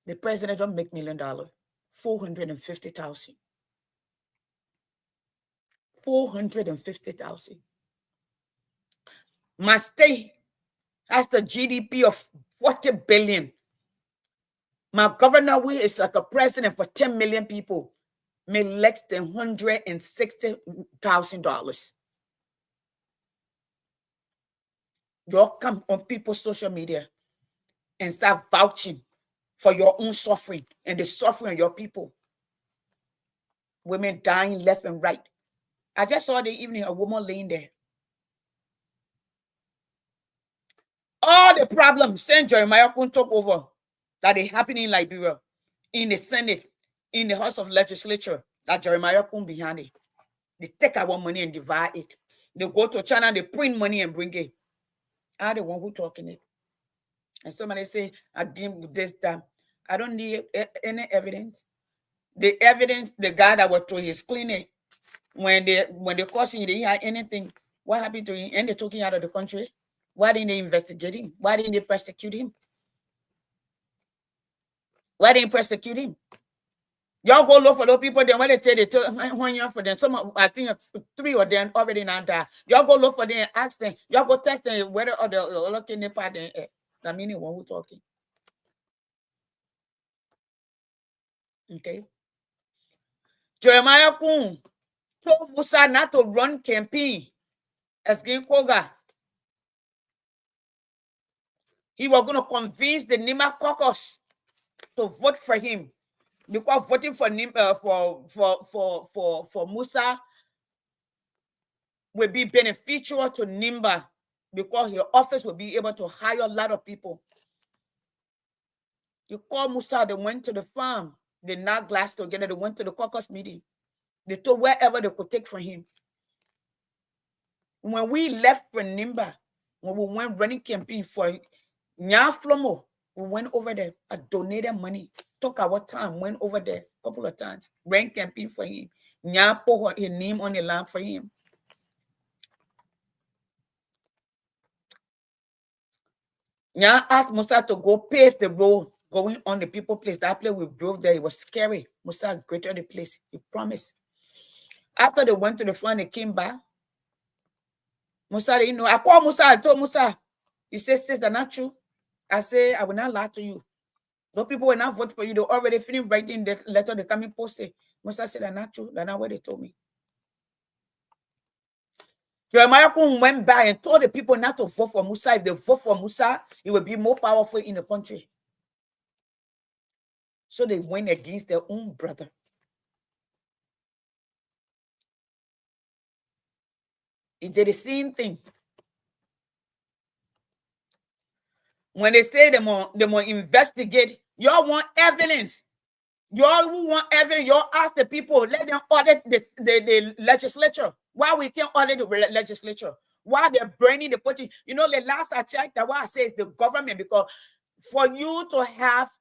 The president don't make $1 million. 450,000. 450,000. My state has the GDP of 40 billion. My governor is like a president for 10 million people. Made less than $160,000. Y'all come on people's social media and start vouching for your own suffering and the suffering of your people. Women dying left and right. I just saw the evening a woman laying there. All the problems since Jeremiah Kun took over that is happening in Liberia, in the Senate, in the House of Legislature, that Jeremiah Kun behind it. They take our money and divide it. They go to China, they print money and bring it. I'm the one who talking it. And somebody say, I give this, that. I don't need any evidence. The evidence, the guy that was to his clinic, when they question you, they didn't have anything. What happened to him? And they took him out of the country. Why didn't they investigate him? Why didn't they prosecute him? Why didn't they prosecute him? Y'all go look for those people. Then when they tell they took one year for them, some I think 3 of them already now died. Y'all go look for them and ask them. Y'all go test them whether or the looking part. That meaning one who talking. Okay. Jeremiah Kun told Musa not to run campaign as Green Koga. He was going to convince the Nima caucus to vote for him, because voting for for Musa will be beneficial to Nimba, because your office will be able to hire a lot of people. You call Musa, they went to the farm, they knocked glass together, they went to the caucus meeting. They took wherever they could take from him. When we left for Nimba, when we went running campaign for Nyaflomo, we went over there. I donated money, took our time, went over there a couple of times, ran campaign for him. Nyapo his name on the line for him. Nya asked Musa to go pave the road going on the people place. That place we drove there, it was scary. Musa greater the place. He promised. After they went to the front, they came back. Musa didn't know. I called Musa. I told Musa, He says, "Sis, that's not true." I say, "I will not lie to you. Those people will not vote for you. They already finished writing the letter. They come and post it." Musa said, "That's not true. That's not what they told me." Jeremiah went back and told the people not to vote for Musa. If they vote for Musa, he will be more powerful in the country. So they went against their own brother. He did the same thing. When they say they more investigate, y'all want evidence. Y'all who want evidence, y'all ask the people, let them audit the legislature. Why we can't audit the legislature? Why they're burning the party? You know, the last I checked, that what I say is the government, because for you to have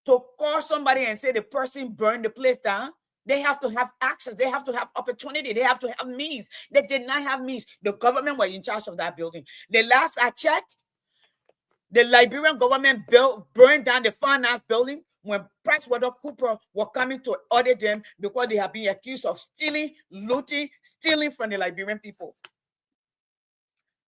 to call somebody and say the person burned the place down, they have to have access. They have to have opportunity. They have to have means. They did not have means. The government was in charge of that building. The last I checked, the Liberian government burned down the finance building when PricewaterhouseCoopers were coming to audit them because they have been accused of stealing, looting, stealing from the Liberian people.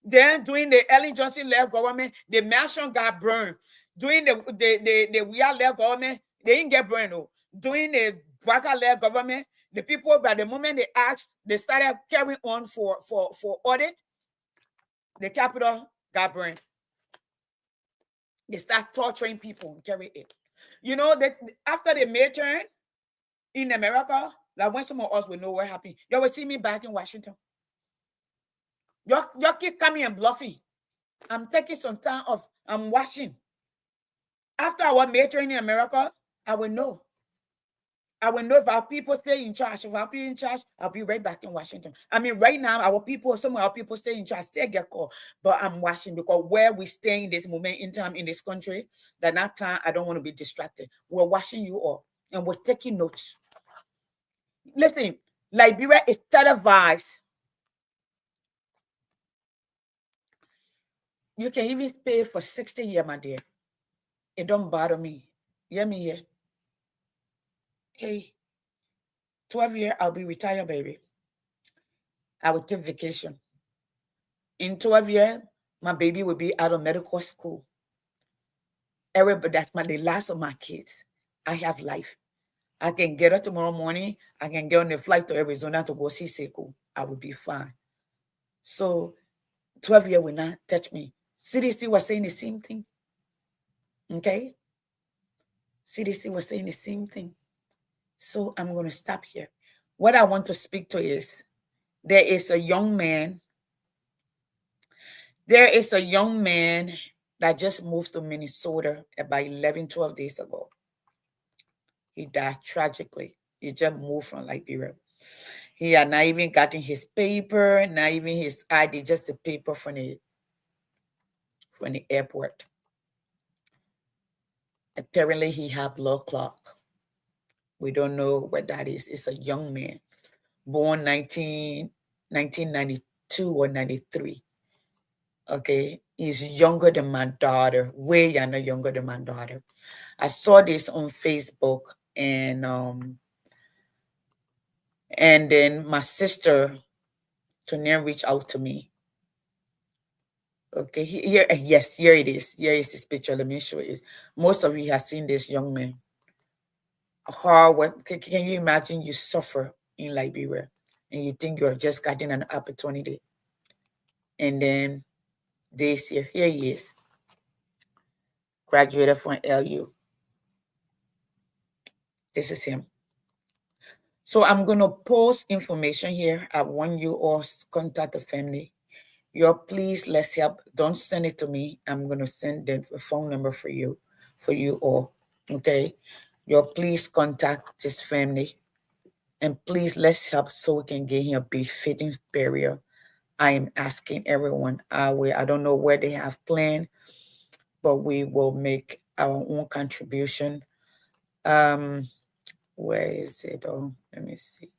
Then, during the Ellen Johnson-led government, the mansion got burned. During the Weah-led government, they didn't get burned. No. During the Baka-led government, the people, by the moment they asked, they started carrying on for audit. The capital got burned. They start torturing people and carry it. You know, that after the midterm in America, like when some of us will know what happened, you will see me back in Washington. Y'all keep coming and bluffing. I'm taking some time off. I'm watching. After our midterm in America, I will know. I will know if our people stay in charge. If our people in charge, I'll be right back in Washington. I mean, right now, some of our people stay in charge, still get called. But I'm watching, because where we stay in this moment in time in this country, that time, I don't want to be distracted. We're watching you all, and we're taking notes. Listen, Liberia is televised. You can even pay for 60 years, my dear. It don't bother me. Hear me here. Hey, 12 years, I'll be retired, baby. I will take vacation. In 12 years, my baby will be out of medical school. Everybody, that's the last of my kids. I have life. I can get up tomorrow morning. I can get on the flight to Arizona to go see Sekou. I will be fine. So 12 years will not touch me. CDC was saying the same thing. Okay? CDC was saying the same thing. So I'm going to stop here. What I want to speak to is, there is a young man that just moved to Minnesota about 12 days ago. He died tragically. He just moved from Liberia. He had not even gotten his paper, not even his ID, just the paper from the airport. Apparently, he had blood clot. We don't know what that is. It's a young man, born 1992 or 93. Okay, he's younger than my daughter, way younger than my daughter. I saw this on Facebook, and then my sister Tonya reached out to me. Okay, here it is. Here is his picture. Let me show you. Most of you have seen this young man. Can you imagine you suffer in Liberia and you think you're just getting an opportunity? And then this year, here he is. Graduated from LU. This is him. So I'm going to post information here. I want you all to contact the family. Please, let's help. Don't send it to me. I'm going to send the phone number for you all. Okay? Please contact this family. And please, let's help so we can get him a befitting burial. I am asking everyone. I don't know where they have planned, but we will make our own contribution. Where is it? Oh, let me see.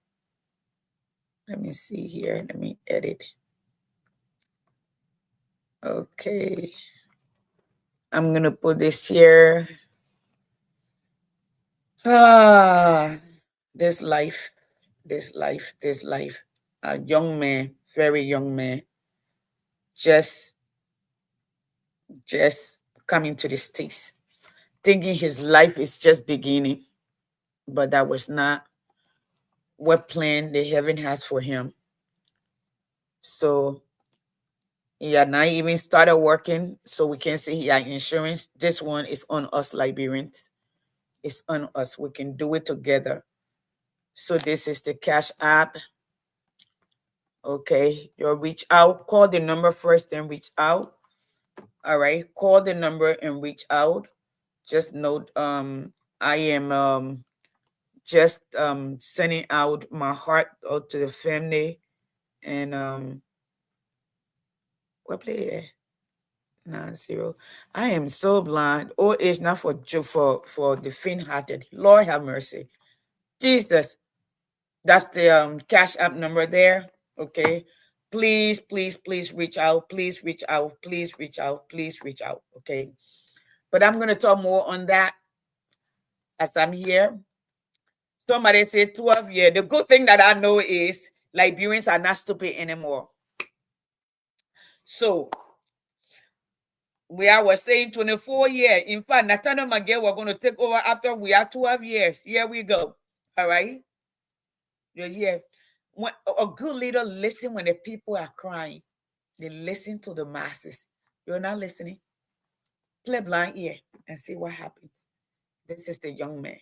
Let me see here. Let me edit. Okay. I'm going to put this here. This life. A young man, very young man, just just coming to the States, thinking his life is just beginning, but that was not what plan the heaven has for him. So he had not even started working, so we can say he had insurance. This one is on us, Liberians. It's on us. We can do it together. So this is the Cash App. Okay, you'll reach out. Call the number first, then reach out. All right, call the number and reach out. Just note, I am just sending out my heart out to the family, and what play there? 90. I am so blind. Old age not for the faint-hearted. Lord have mercy. Jesus. That's the Cash App number there. Okay. Please, please, please reach out. Please reach out. Please reach out. Please reach out. Okay. But I'm gonna talk more on that as I'm here. Somebody said 12 years. The good thing that I know is Liberians are not stupid anymore. So I was saying 24 years. In fact, Nathaniel Miguel, we're going to take over after we are 12 years. Here we go. All right. You're here. When a good leader listen when the people are crying. They listen to the masses. You're not listening. Play blind ear and see what happens. This is the young man.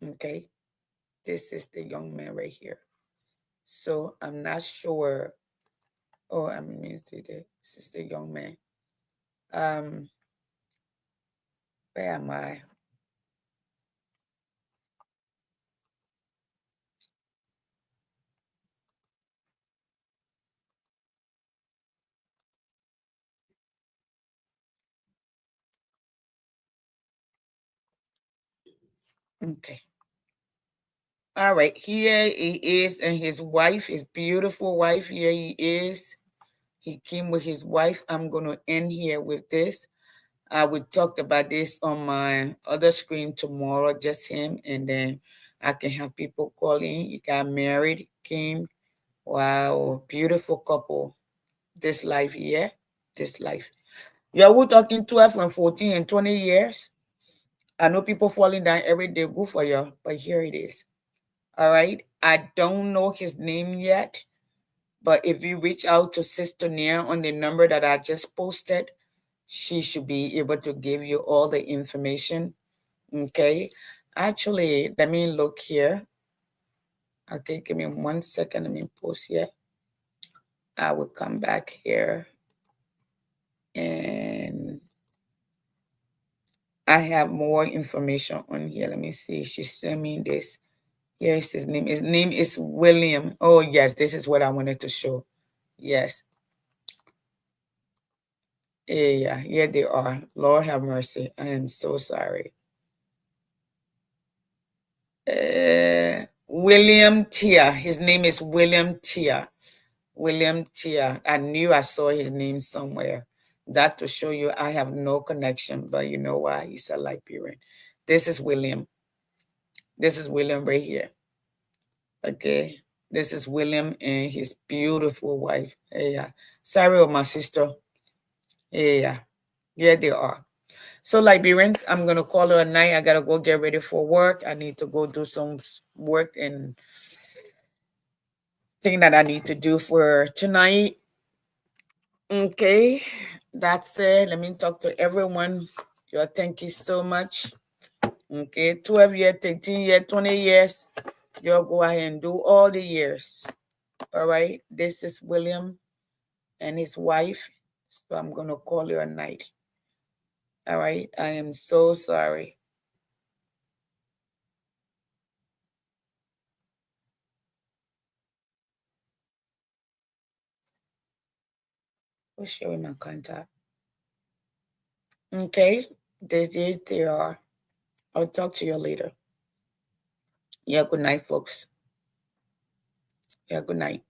Okay. This is the young man right here. So I'm not sure. Oh, I mean, this is the young man. Where am I? Okay. All right. Here he is, and his wife, his beautiful wife. Here he is. He came with his wife. I'm gonna end here with this. We talked about this on my other screen tomorrow, just him, and then I can have people calling. He got married, came. Wow, beautiful couple. This life here, this life. Yeah, we're talking 12 and 14 and 20 years. I know people falling down every day. Good for you, but here it is. All right. I don't know his name yet, but if you reach out to Sister Nia on the number that I just posted, she should be able to give you all the information. Okay. Actually, let me look here. Okay, give me 1 second. Let me post here. I will come back here. And I have more information on here. Let me see. She sent me this. Here's his name. His name is William. Oh, yes. This is what I wanted to show. Yes. Yeah, here they are. Lord have mercy. I am so sorry. William Tia. His name is William Tia. William Tia. I knew I saw his name somewhere. That to show you I have no connection, but you know why? He's a Liberian. This is William. This is William right here. Okay. This is William and his beautiful wife. Yeah. Sorry with my sister. Yeah. Yeah, they are. So Liberians, I'm going to call it a night. I got to go get ready for work. I need to go do some work and thing that I need to do for tonight. Okay. That's it. Let me talk to everyone. Thank you so much. Okay. 12 years, 13 years, 20 years. You'll go ahead and do all the years. All right. This is William and his wife. So I'm going to call you a night. All right. I am so sorry. Who's showing my contact? Okay. They are. I'll talk to you later. Yeah. Good night, folks. Yeah. Good night.